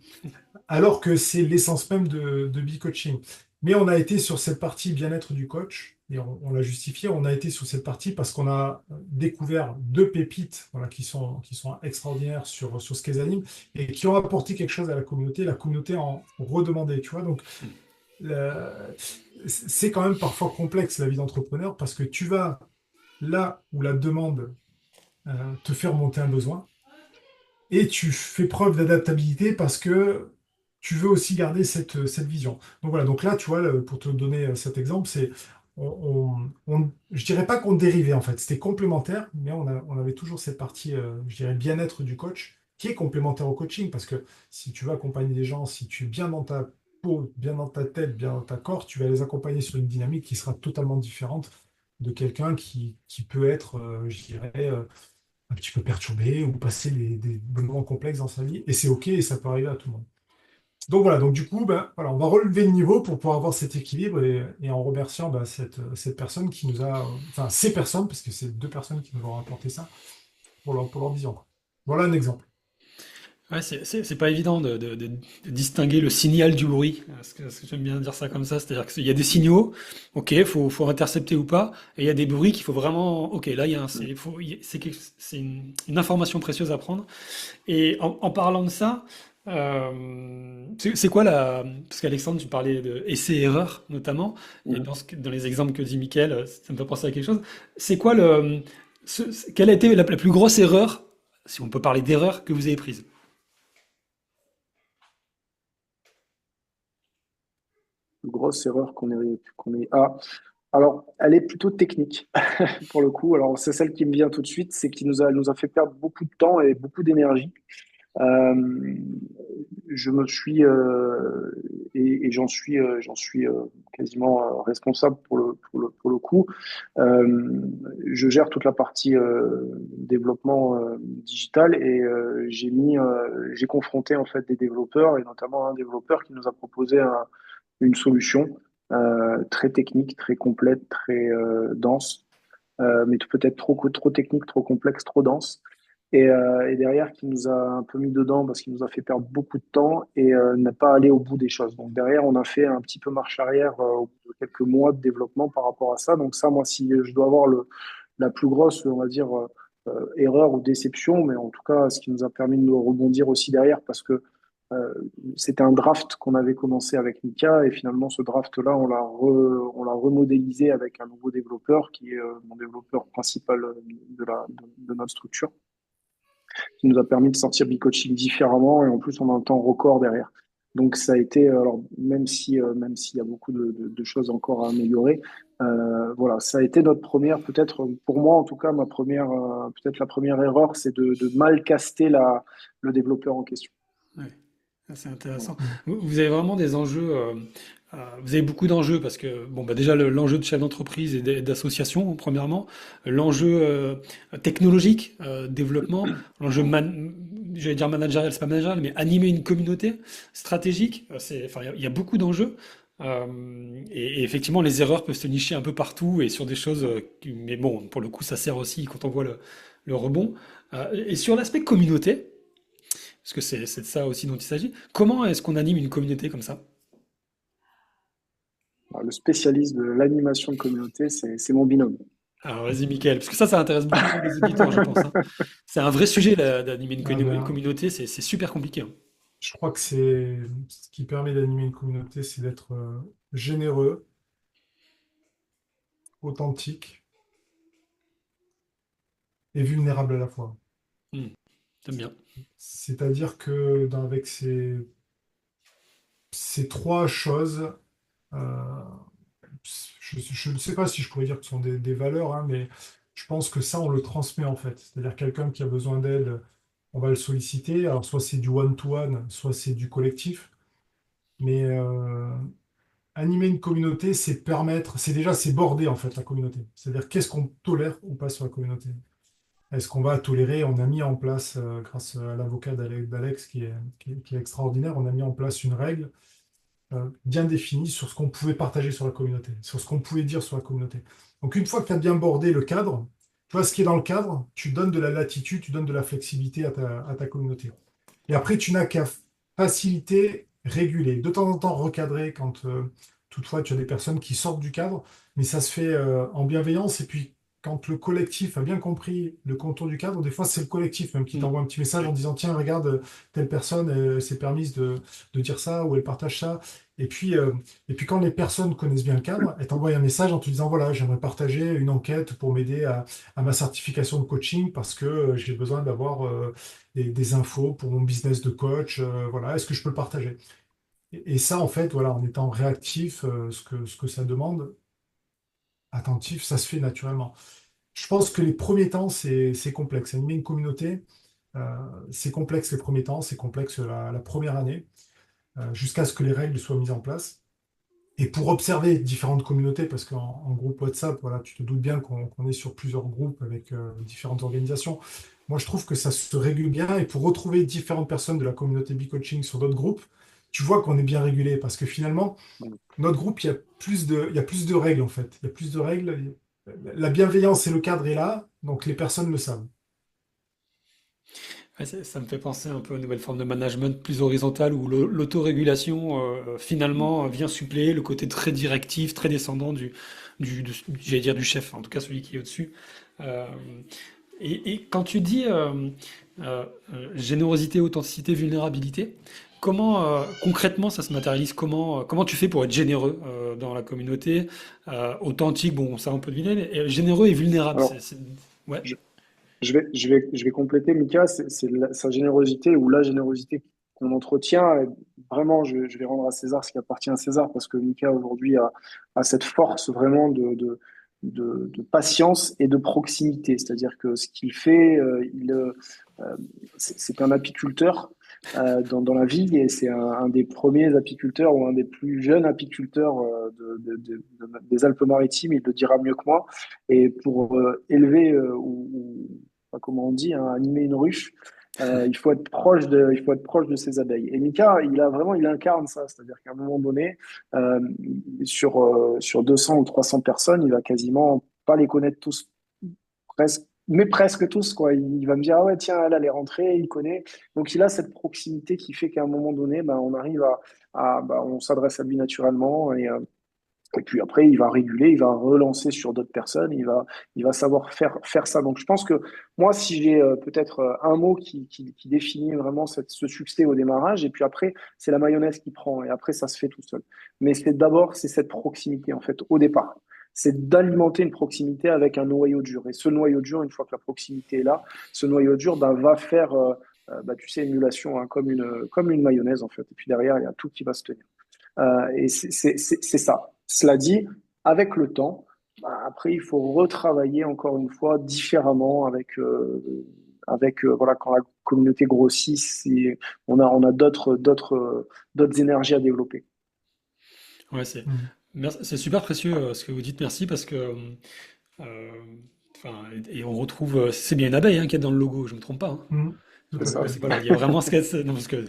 Alors que c'est l'essence même de B-Coaching. Mais on a été sur cette partie bien-être du coach, et on l'a justifié, on a été sur cette partie parce qu'on a découvert deux pépites voilà, qui sont extraordinaires sur ce qu'elles animent, et qui ont apporté quelque chose à la communauté en redemandait, tu vois. Donc, le- c'est quand même parfois complexe la vie d'entrepreneur, parce que tu vas là où la demande te fait remonter un besoin, et tu fais preuve d'adaptabilité parce que tu veux aussi garder cette vision. Donc voilà, donc là, tu vois, pour te donner cet exemple, je dirais pas qu'on dérivait en fait, c'était complémentaire, mais on avait toujours cette partie, je dirais, bien-être du coach, qui est complémentaire au coaching, parce que si tu veux accompagner des gens, si tu es bien dans ta peau, bien dans ta tête, bien dans ta corps, tu vas les accompagner sur une dynamique qui sera totalement différente de quelqu'un qui peut être, je dirais, un petit peu perturbé ou passer des moments complexes dans sa vie. Et c'est OK et ça peut arriver à tout le monde. Donc voilà, donc du coup, ben, voilà, on va relever le niveau pour pouvoir avoir cet équilibre et en remerciant ben, cette personne qui nous a, enfin ces personnes, parce que c'est deux personnes qui nous ont rapporté ça pour leur vision, quoi. Voilà un exemple. Ouais, c'est pas évident de distinguer le signal du bruit. Parce que j'aime bien dire ça comme ça. C'est-à-dire qu'il y a des signaux, ok, faut intercepter ou pas. Et il y a des bruits qu'il faut vraiment, ok, là, il y a un, c'est une information précieuse à prendre. Et en parlant de ça, c'est quoi parce qu'Alexandre, tu parlais de essais-erreurs notamment, et Mhm. dans les exemples que dit Mickaël, ça me fait penser à quelque chose. C'est quoi quelle a été la plus grosse erreur, si on peut parler d'erreur, que vous avez prise? Grosse erreur qu'on ait. Ah, alors, elle est plutôt technique pour le coup. Alors, c'est celle qui me vient tout de suite, c'est qui nous a fait perdre beaucoup de temps et beaucoup d'énergie. Euh, je me suis et j'en suis quasiment responsable pour le coup. Euh, je gère toute la partie développement digital et j'ai confronté en fait des développeurs et notamment un développeur qui nous a proposé une solution très technique, très complète, très dense, mais peut-être trop technique, trop complexe, trop dense. Et derrière, qui nous a un peu mis dedans parce qu'il nous a fait perdre beaucoup de temps et n'a pas allé au bout des choses. Donc derrière, on a fait un petit peu marche arrière au bout de quelques mois de développement par rapport à ça. Donc ça, moi, si je dois avoir la plus grosse, on va dire, erreur ou déception, mais en tout cas, ce qui nous a permis de nous rebondir aussi derrière, parce que euh, c'était un draft qu'on avait commencé avec Mika, et finalement, ce draft-là, on l'a remodélisé avec un nouveau développeur qui est mon développeur principal de notre structure, qui nous a permis de sortir B-Coaching différemment et en plus on a un temps record derrière. Donc ça a été, alors même s'il y a beaucoup de choses encore à améliorer, voilà, ça a été notre première, peut-être pour moi en tout cas, peut-être la première erreur, c'est de mal caster le développeur en question. Ouais. Ah, c'est intéressant. Voilà. Mm. Vous avez vraiment des enjeux vous avez beaucoup d'enjeux parce que, bon, bah déjà, l'enjeu de chef d'entreprise et d'association, premièrement, l'enjeu technologique, développement, l'enjeu, j'allais dire managérial, c'est pas managérial, mais animer une communauté stratégique, enfin, il y a beaucoup d'enjeux. Et effectivement, les erreurs peuvent se nicher un peu partout et sur des choses, mais bon, pour le coup, ça sert aussi quand on voit le rebond. Et sur l'aspect communauté, parce que c'est de ça aussi dont il s'agit, comment est-ce qu'on anime une communauté comme ça? Alors, le spécialiste de l'animation de communauté, c'est mon binôme. Alors vas-y, Mickaël, parce que ça intéresse beaucoup les auditeurs, je pense, hein. C'est un vrai sujet d'animer Ah une ben, communauté, c'est super compliqué, hein. je crois que c'est ce qui permet d'animer une communauté, c'est d'être généreux, authentique et vulnérable à la fois. Hmm, j'aime bien. C'est-à-dire que avec ces trois choses, euh, je ne sais pas si je pourrais dire que ce sont des valeurs, hein, mais je pense que ça, on le transmet en fait. C'est-à-dire quelqu'un qui a besoin d'aide, on va le solliciter. Alors soit c'est du one-to-one, soit c'est du collectif. Mais animer une communauté, c'est permettre, c'est border en fait la communauté. C'est-à-dire qu'est-ce qu'on tolère ou pas sur la communauté. Est-ce qu'on va tolérer? On a mis en place, grâce à l'avocat d'Alex qui est extraordinaire, on a mis en place une règle bien définie sur ce qu'on pouvait partager sur la communauté, sur ce qu'on pouvait dire sur la communauté. Donc une fois que tu as bien bordé le cadre, tu vois ce qui est dans le cadre, tu donnes de la latitude, tu donnes de la flexibilité à ta communauté. Et après, tu n'as qu'à faciliter, réguler, de temps en temps recadrer quand toutefois tu as des personnes qui sortent du cadre, mais ça se fait en bienveillance. Et puis, quand le collectif a bien compris le contour du cadre, des fois c'est le collectif même qui Hmm, t'envoie un petit message en ouais. disant, tiens, regarde, telle personne s'est permise de dire ça ou elle partage ça. Et puis, euh, et puis quand les personnes connaissent bien le cadre, elles t'envoient un message en te disant, voilà, j'aimerais partager une enquête pour m'aider à ma certification de coaching parce que j'ai besoin d'avoir des infos pour mon business de coach. Voilà, est-ce que je peux le partager? Et ça, en fait, voilà, en étant réactif, ce que ça demande, attentif, ça se fait naturellement. Je pense que les premiers temps, c'est complexe. Animer une communauté, c'est complexe les premiers temps, c'est complexe la première année, jusqu'à ce que les règles soient mises en place. Et pour observer différentes communautés, parce qu'en groupe WhatsApp, voilà, tu te doutes bien qu'on est sur plusieurs groupes avec différentes organisations. Moi, je trouve que ça se régule bien. Et pour retrouver différentes personnes de la communauté B-Coaching sur d'autres groupes, tu vois qu'on est bien régulé. Parce que finalement, notre groupe, il y a plus de règles, en fait. Il y a plus de règles. La bienveillance et le cadre est là, donc les personnes le savent. Ouais, ça me fait penser un peu aux nouvelles formes de management plus horizontales où l'autorégulation finalement vient suppléer le côté très directif, très descendant j'allais dire du chef, en tout cas celui qui est au-dessus. Euh, et quand tu dis générosité, authenticité, vulnérabilité, comment concrètement ça se matérialise? Comment tu fais pour être généreux dans la communauté? Authentique, bon, ça on peut deviner, mais généreux et vulnérable, Alors, ouais. je, je vais compléter, Mika, sa générosité ou la générosité qu'on entretient. Et vraiment, je vais rendre à César ce qui appartient à César parce que Mika aujourd'hui a cette force vraiment de patience et de proximité. C'est-à-dire que ce qu'il fait, c'est un apiculteur dans la vie et c'est un des premiers apiculteurs ou un des plus jeunes apiculteurs des Alpes-Maritimes. Il le dira mieux que moi. Et pour élever enfin, comment on dit, hein, animer une ruche, il faut être proche de ses abeilles. Et Mika, il incarne ça, c'est-à-dire qu'à un moment donné, euh, sur 200 ou 300 personnes, il va quasiment pas les connaître tous, presque, mais presque tous, quoi. Il va me dire, ah ouais, tiens, elle est rentrée, il connaît. Donc il a cette proximité qui fait qu'à un moment donné, ben, on arrive on s'adresse à lui naturellement et puis après, il va réguler, il va relancer sur d'autres personnes, il va savoir faire ça. Donc je pense que moi, si j'ai peut-être un mot qui définit vraiment ce succès au démarrage, et puis après, c'est la mayonnaise qui prend, et après, ça se fait tout seul. Mais c'est cette proximité, en fait, au départ. C'est d'alimenter une proximité avec un noyau dur. Et ce noyau dur, une fois que la proximité est là, ce noyau dur ben, va faire, tu sais, émulation, hein, comme une mayonnaise, en fait. Et puis derrière, il y a tout qui va se tenir. Et c'est ça. Cela dit, avec le temps, bah, après, il faut retravailler encore une fois différemment voilà, quand la communauté grossit, on a d'autres énergies à développer. Ouais, Mm. c'est super précieux ce que vous dites, merci, parce que euh, enfin, et on retrouve, c'est bien une abeille hein, qui est dans le logo, je me trompe pas, hein. Mm. Tout C'est à ça, fait. c'est Voilà, il y a vraiment non, parce que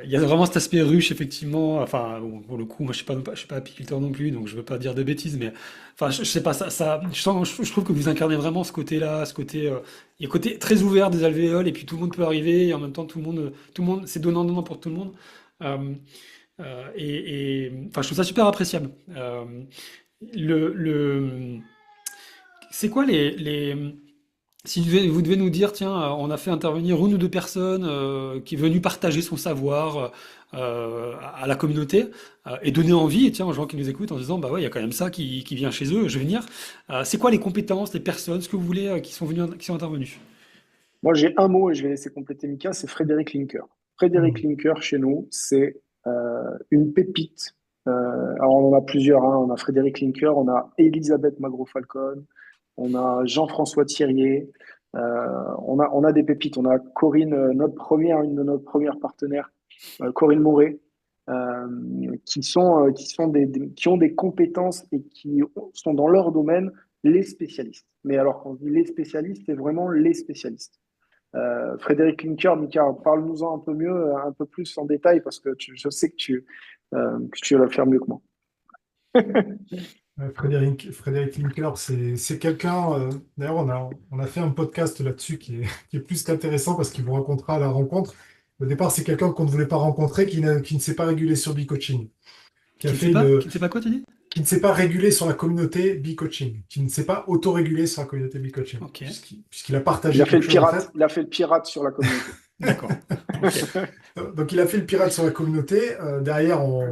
il y a vraiment cet aspect ruche, effectivement. Enfin, bon, pour le coup, moi, je suis pas apiculteur non plus, donc je veux pas dire de bêtises, mais enfin, je sais pas, je trouve que vous incarnez vraiment ce côté-là, ce côté, il y a un côté très ouvert des alvéoles, et puis tout le monde peut arriver, et en même temps, tout le monde, c'est donnant pour tout le monde. Euh, enfin, je trouve ça super appréciable. Le, c'est quoi si vous devez nous dire, tiens, on a fait intervenir une ou deux personnes qui est venue partager son savoir à la communauté et donner envie, tiens, aux gens qui nous écoutent en se disant, bah ouais, il y a quand même ça qui vient chez eux, je vais venir. C'est quoi les compétences, les personnes, ce que vous voulez, qui sont intervenus? Moi, j'ai un mot et je vais laisser compléter Mika, c'est Frédéric Linker. Frédéric Mm. Linker, chez nous, c'est une pépite. Alors, on en a plusieurs, hein. On a Frédéric Linker, on a Elisabeth Magro-Falcon, on a Jean-François Thirier, on a des pépites. On a Corinne, une de notre premières partenaires, Corinne Moret, qui ont des compétences et qui sont dans leur domaine les spécialistes. Mais alors, quand on dit les spécialistes, c'est vraiment les spécialistes. Frédéric Linker, Mika, parle-nous-en un peu mieux, un peu plus en détail, parce que je sais que tu vas le faire mieux que moi. Frédéric Linker, c'est quelqu'un. D'ailleurs, on a fait un podcast là-dessus qui est plus qu'intéressant parce qu'il vous racontera à la rencontre. Au départ, c'est quelqu'un qu'on ne voulait pas rencontrer, qui ne s'est pas régulé sur B-Coaching, qui a fait Qui ne sait pas quoi, tu dis? qui ne s'est pas régulé sur la communauté B-Coaching, qui ne s'est pas auto-régulé sur la communauté B-Coaching, Ok, puisqu'il a partagé quelque chose en fait. Il a fait le pirate sur la communauté. d'accord. Ok, Donc, il a fait le pirate sur la communauté. Derrière, on a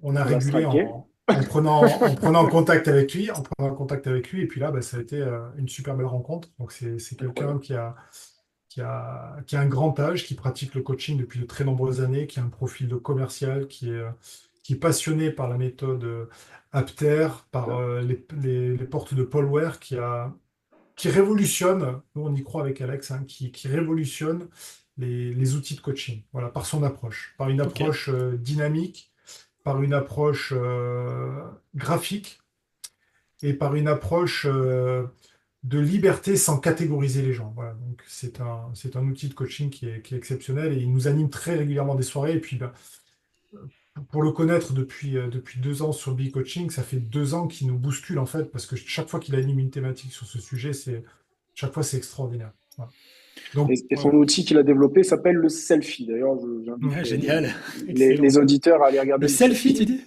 On l'a régulé striké. en prenant contact avec lui, Et puis là, bah, ça a été une super belle rencontre. Donc, c'est quelqu'un Incroyable. qui a un grand âge, qui pratique le coaching depuis de très nombreuses années, qui a un profil de commercial, qui est passionné par la méthode Apter, par les portes de Paul Ware, qui révolutionne, nous on y croit avec Alex, hein, qui révolutionne les outils de coaching, voilà, par son approche, par une ok, approche dynamique, par une approche graphique et par une approche de liberté sans catégoriser les gens. Voilà, donc c'est un outil de coaching qui est exceptionnel et il nous anime très régulièrement des soirées. Et puis, ben, pour le connaître depuis 2 ans sur B-Coaching, ça fait 2 ans qu'il nous bouscule en fait, parce que chaque fois qu'il anime une thématique sur ce sujet, chaque fois c'est extraordinaire. Voilà. Donc, Et son outil qu'il a développé s'appelle le selfie. D'ailleurs, j'invite ouais, génial, les excellent. auditeurs à aller Le regarder le selfie, tu selfie. dis?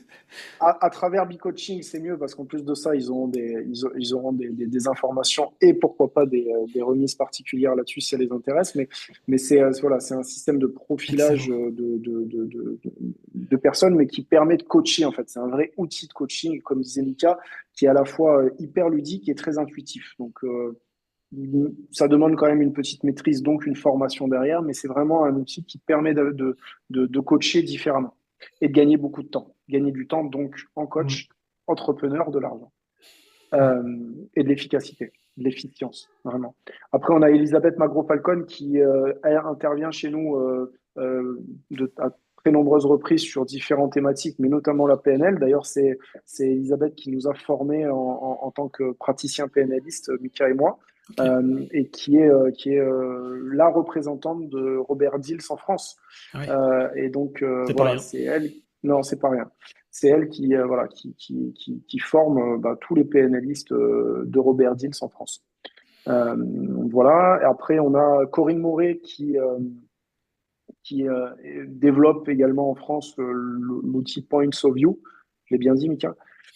À travers B-Coaching, c'est mieux parce qu'en plus de ça, ils auront des informations et pourquoi pas des remises particulières là-dessus si ça les intéresse. Mais voilà, c'est un système de profilage Excellent. de personnes, mais qui permet de coacher en fait. C'est un vrai outil de coaching, comme disait Mika, qui est à la fois hyper ludique et très intuitif. Donc, ça demande quand même une petite maîtrise, donc une formation derrière, mais c'est vraiment un outil qui permet de coacher différemment et de gagner beaucoup de temps. Gagner du temps, donc en mm, coach, entrepreneur, de l'argent ouais. et de l'efficacité, de l'efficience, vraiment. Après, on a Elisabeth Magro-Falcon qui elle intervient chez nous à très nombreuses reprises sur différentes thématiques, mais notamment la PNL. D'ailleurs, c'est Elisabeth qui nous a formés en tant que praticien PNListe, Mika et moi, Ok. et qui est la représentante de Robert Dills en France. Ah oui, Et donc, c'est pas voilà, rien. c'est elle. Non, c'est pas rien. C'est elle qui, voilà, qui forme bah, tous les PNListes de Robert Dills en France. Voilà. Et après, on a Corinne Moret qui développe également en France l'outil Points of View. Je l'ai bien dit, Mika.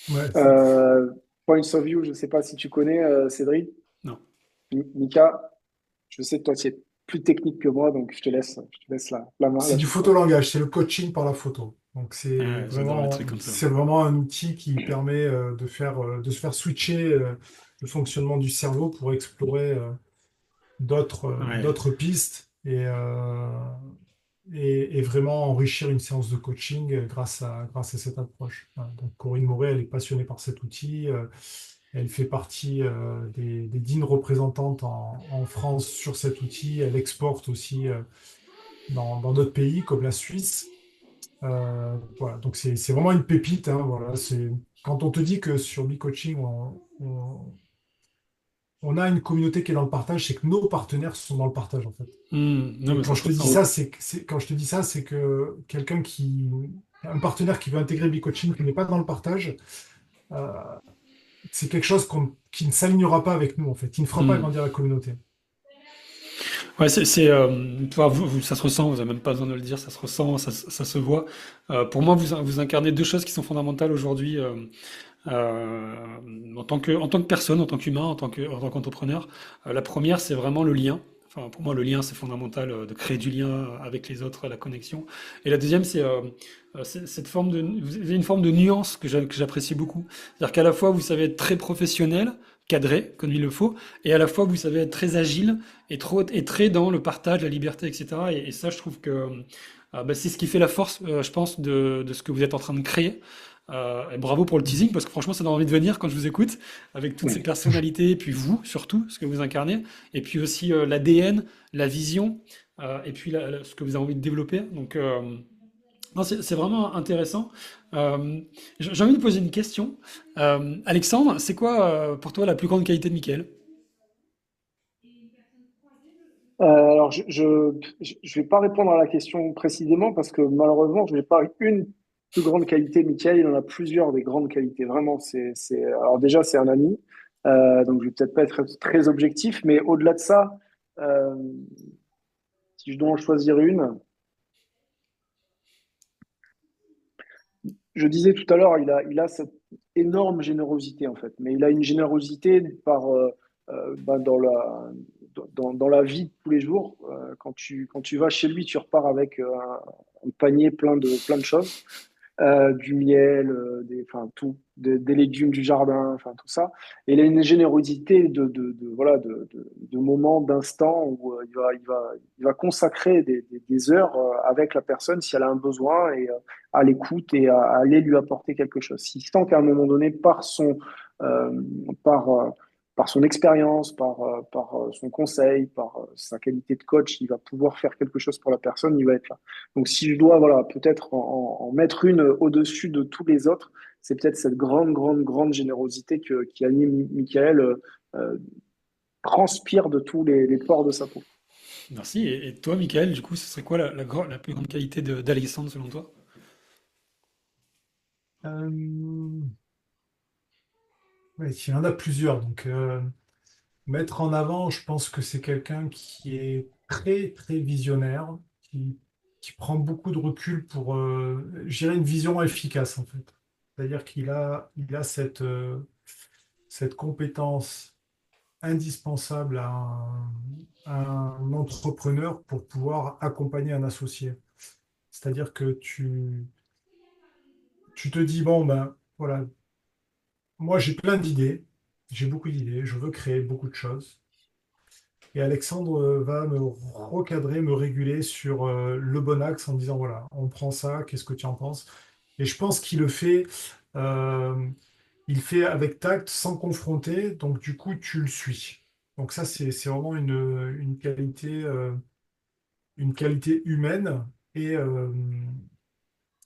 Ouais, Euh, Points of View, je ne sais pas si tu connais, Cédric. Non. Mika, je sais que toi, tu es plus technique que moi, donc je te laisse la main c'est du là-dessus. photolangage, c'est le coaching par la photo. Donc, Ah ouais, j'adore les trucs comme ça. c'est vraiment un outil qui permet de se faire switcher le fonctionnement du cerveau pour explorer Ouais, d'autres pistes et vraiment enrichir une séance de coaching grâce à cette approche. Voilà. Donc Corinne Moret, elle est passionnée par cet outil. Elle fait partie des dignes représentantes en France sur cet outil. Elle exporte aussi dans d'autres pays comme la Suisse. Voilà, donc c'est vraiment une pépite, hein, voilà, quand on te dit que sur BeCoaching, on a une communauté qui est dans le partage, c'est que nos partenaires sont dans le partage, en fait. Non, Et mais ça quand a je trop te de dis sens. ça, quand je te dis ça, c'est que un partenaire qui veut intégrer BeCoaching, qui n'est pas dans le partage, euh, c'est quelque chose qui ne s'alignera pas avec nous, en fait, qui ne fera pas Hmm. grandir la communauté. Ouais, tu vois, ça se ressent, vous n'avez même pas besoin de le dire, ça se ressent, ça se voit. Pour moi, vous incarnez deux choses qui sont fondamentales aujourd'hui euh, en tant que personne, en tant qu'humain, en tant qu'entrepreneur. La première, c'est vraiment le lien. Enfin, pour moi, le lien, c'est fondamental de créer du lien avec les autres, la connexion. Et la deuxième, c'est cette forme vous avez une forme de nuance que j'apprécie beaucoup. C'est-à-dire qu'à la fois, vous savez être très professionnel, cadré, comme il le faut, et à la fois, vous savez être très agile et très dans le partage, la liberté, etc. Et ça, je trouve que bah, c'est ce qui fait la force, je pense, de ce que vous êtes en train de créer. Et bravo pour le teasing, parce que franchement, ça donne envie de venir quand je vous écoute, avec toutes ces personnalités, et puis vous, surtout, ce que vous incarnez, et puis aussi l'ADN, la vision, et puis ce que vous avez envie de développer. Donc, non, c'est vraiment intéressant. J'ai envie de poser une question. Alexandre, c'est quoi pour toi la plus grande qualité de Michael? Alors, je vais pas répondre à la question précisément parce que malheureusement, je n'ai pas une plus grande qualité. Michael, il en a plusieurs des grandes qualités. Vraiment, alors déjà, c'est un ami. Donc je vais peut-être pas être très objectif, mais au-delà de ça, euh, si je dois en choisir une, je disais tout à l'heure, il a cette énorme générosité en fait, mais il a une générosité dans dans la vie de tous les jours. Quand tu vas chez lui, tu repars avec un panier plein de choses du miel, enfin tout, des légumes du jardin, enfin tout ça. Et il a une générosité voilà, de moments, d'instants où il va consacrer des heures avec la personne si elle a un besoin et à l'écoute et à aller lui apporter quelque chose. S'il sent qu'à un moment donné, euh, par, euh, par son expérience, par son conseil, par sa qualité de coach, il va pouvoir faire quelque chose pour la personne, il va être là. Donc, si je dois, voilà, peut-être en mettre une au-dessus de tous les autres, c'est peut-être cette grande générosité qui anime Michael, euh, transpire de tous les pores de sa peau. Merci. Et toi, Michael, du coup, ce serait quoi la plus grande qualité d'Alexandre selon toi? Euh, ouais, il y en a plusieurs. Donc, mettre en avant, je pense que c'est quelqu'un qui est très visionnaire, qui prend beaucoup de recul pour, gérer une vision efficace, en fait. C'est-à-dire il a cette compétence indispensable à un entrepreneur pour pouvoir accompagner un associé. C'est-à-dire que tu te dis, bon, ben voilà, moi j'ai plein d'idées, j'ai beaucoup d'idées, je veux créer beaucoup de choses. Et Alexandre va me recadrer, me réguler sur le bon axe en disant, voilà, on prend ça, qu'est-ce que tu en penses? Et je pense euh, il fait avec tact, sans confronter, donc du coup, tu le suis. Donc ça, c'est vraiment une qualité humaine et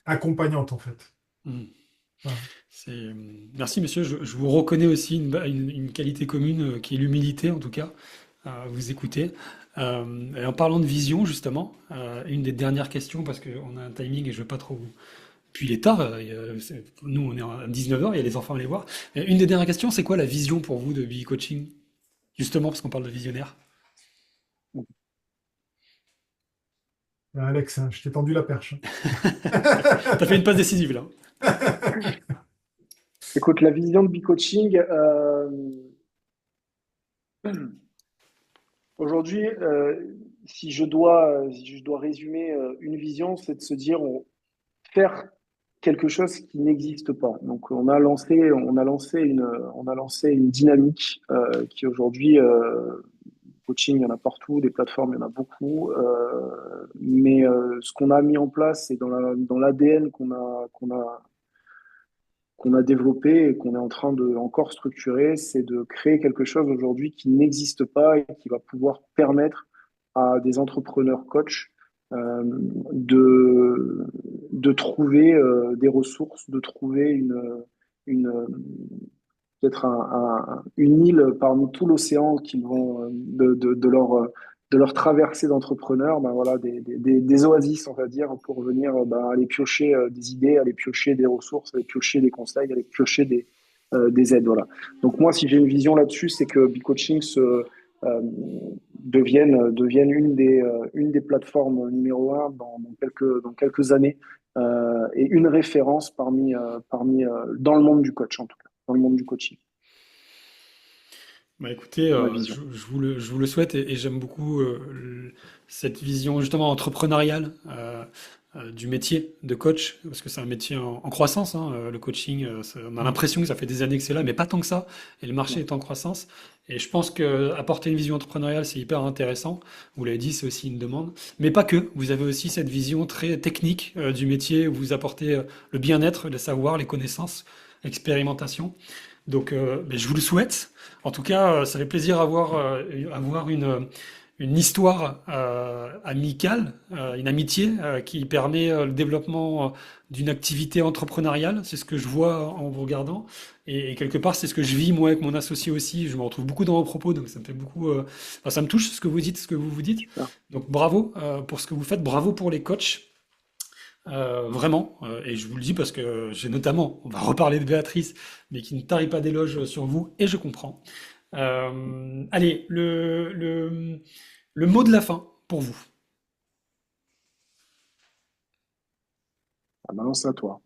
accompagnante, en fait. Hmm. Voilà. Merci, monsieur. Je vous reconnais aussi une qualité commune qui est l'humilité, en tout cas, à vous écouter. Et en parlant de vision, justement, une des dernières questions, parce qu'on a un timing et je ne veux pas trop vous. Puis il est tard, nous on est à 19h, il y a les enfants à aller voir. Et une des dernières questions, c'est quoi la vision pour vous de BE Coaching? Justement, parce qu'on parle de visionnaire. Alex, hein, je t'ai tendu la perche. T'as fait une passe décisive là. Écoute, la vision de B-Coaching, aujourd'hui, si je dois résumer une vision, c'est de se dire faire quelque chose qui n'existe pas. Donc, on a lancé une dynamique qui aujourd'hui, coaching, il y en a partout, des plateformes, il y en a beaucoup. Mais ce qu'on a mis en place, c'est dans l'ADN qu'on a développé et qu'on est en train de encore structurer, c'est de créer quelque chose aujourd'hui qui n'existe pas et qui va pouvoir permettre à des entrepreneurs coachs de, de trouver des ressources, de trouver une, peut-être une île parmi tout l'océan qu'ils vont de leur traversée d'entrepreneurs, ben voilà, des oasis, on va dire, pour venir ben, aller piocher des idées, aller piocher des ressources, aller piocher des conseils, aller piocher des aides. Voilà. Donc moi, si j'ai une vision là-dessus, c'est que BeCoaching devienne une des plateformes numéro un dans quelques années et une référence dans le monde du coach, en tout cas, dans le monde du coaching. Bah écoutez, C'est ma vision. je vous le souhaite et j'aime beaucoup cette vision justement entrepreneuriale du métier de coach, parce que c'est un métier en croissance, hein, le coaching. On a Mm. l'impression que ça fait des années que c'est là, mais pas tant que ça, et le marché Ouais. est en croissance. Et je pense que apporter une vision entrepreneuriale, c'est hyper intéressant. Vous l'avez dit, c'est aussi une demande, mais pas que. Vous avez aussi cette vision très technique du métier, où vous apportez le bien-être, le savoir, les connaissances, l'expérimentation. Donc, ben, je vous le souhaite. En tout cas, ça fait plaisir avoir une histoire amicale, une amitié qui permet le développement d'une activité entrepreneuriale. C'est ce que je vois en vous regardant. Et quelque part, c'est ce que je vis moi avec mon associé aussi. Je me retrouve beaucoup dans vos propos, donc ça me fait beaucoup. Enfin, ça me touche ce que vous dites, ce que vous vous dites. Super. Donc bravo pour ce que vous faites, bravo pour les coachs. Vraiment, et je vous le dis parce que j'ai notamment, on va reparler de Béatrice, mais qui ne tarit pas d'éloges sur vous, et je comprends. Allez, le mot de la fin pour vous. Ah, maintenant, c'est à toi.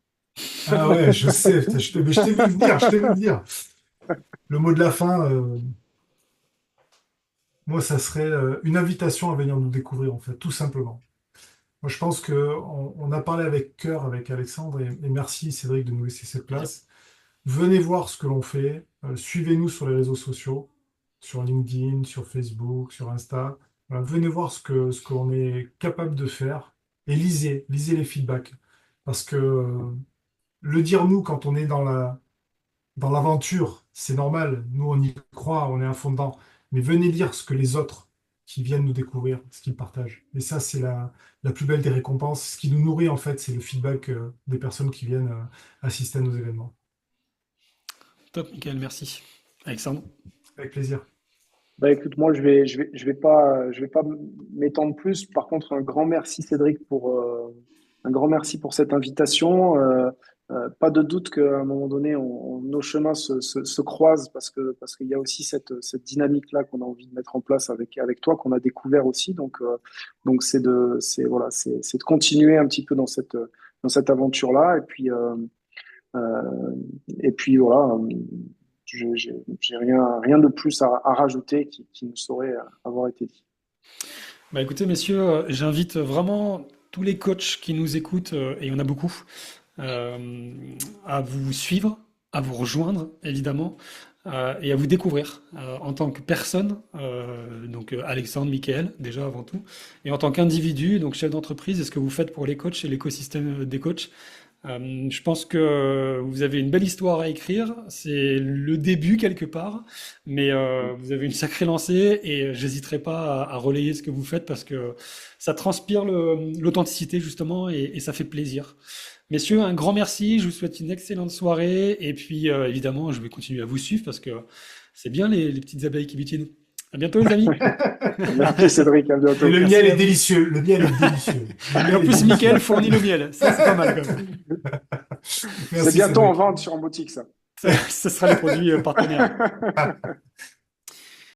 Ah ouais, je sais, putain, mais je t'ai vu venir, je t'ai vu venir. Le mot de la fin, moi, ça serait une invitation à venir nous découvrir, en fait, tout simplement. Moi, je pense que on a parlé avec cœur avec Alexandre et merci Cédric de nous laisser cette Plaisir. place. Venez voir ce que l'on fait. Suivez-nous sur les réseaux sociaux, sur LinkedIn, sur Facebook, sur Insta. Voilà, venez voir ce que l'on est capable de faire et lisez les feedbacks. Parce que le dire nous quand on est dans l'aventure, c'est normal. Nous, on y croit, on est à fond dedans. Mais venez lire ce que les autres qui viennent nous découvrir, ce qu'ils partagent. Et ça, c'est la plus belle des récompenses. Ce qui nous nourrit, en fait, c'est le feedback des personnes qui viennent assister à nos événements. Top, Michael, merci. Alexandre. Avec plaisir. Bah écoute, moi je vais pas m'étendre plus. Par contre, un grand merci Cédric un grand merci pour cette invitation. Pas de doute qu'à un moment donné, nos chemins se croisent parce qu'il y a aussi cette dynamique-là qu'on a envie de mettre en place avec toi, qu'on a découvert aussi. Donc c'est de continuer un petit peu dans cette aventure-là. Euh, et puis voilà, j'ai rien de plus à rajouter qui ne saurait avoir été dit. Bah écoutez, messieurs, j'invite vraiment tous les coachs qui nous écoutent, et il y en a beaucoup, euh, à vous suivre, à vous rejoindre, évidemment, et à vous découvrir en tant que personne, donc Alexandre, Michael, déjà avant tout, et en tant qu'individu, donc chef d'entreprise, et ce que vous faites pour les coachs et l'écosystème des coachs. Je pense que vous avez une belle histoire à écrire. C'est le début quelque part, mais vous avez une sacrée lancée et j'hésiterai pas à relayer ce que vous faites parce que ça transpire l'authenticité justement et ça fait plaisir. Messieurs, un grand merci. Je vous souhaite une excellente soirée et puis évidemment, je vais continuer à vous suivre parce que c'est bien les petites abeilles qui butinent. À bientôt les amis. Merci Cédric, à Et bientôt. le Merci miel est à vous. délicieux. Le miel est délicieux. Le Et en miel est plus, délicieux. Mickaël fournit le miel. Ça, c'est pas mal quand même. C'est Merci bientôt en Cédric. vente sur en boutique ça. Ce sera les produits partenaires.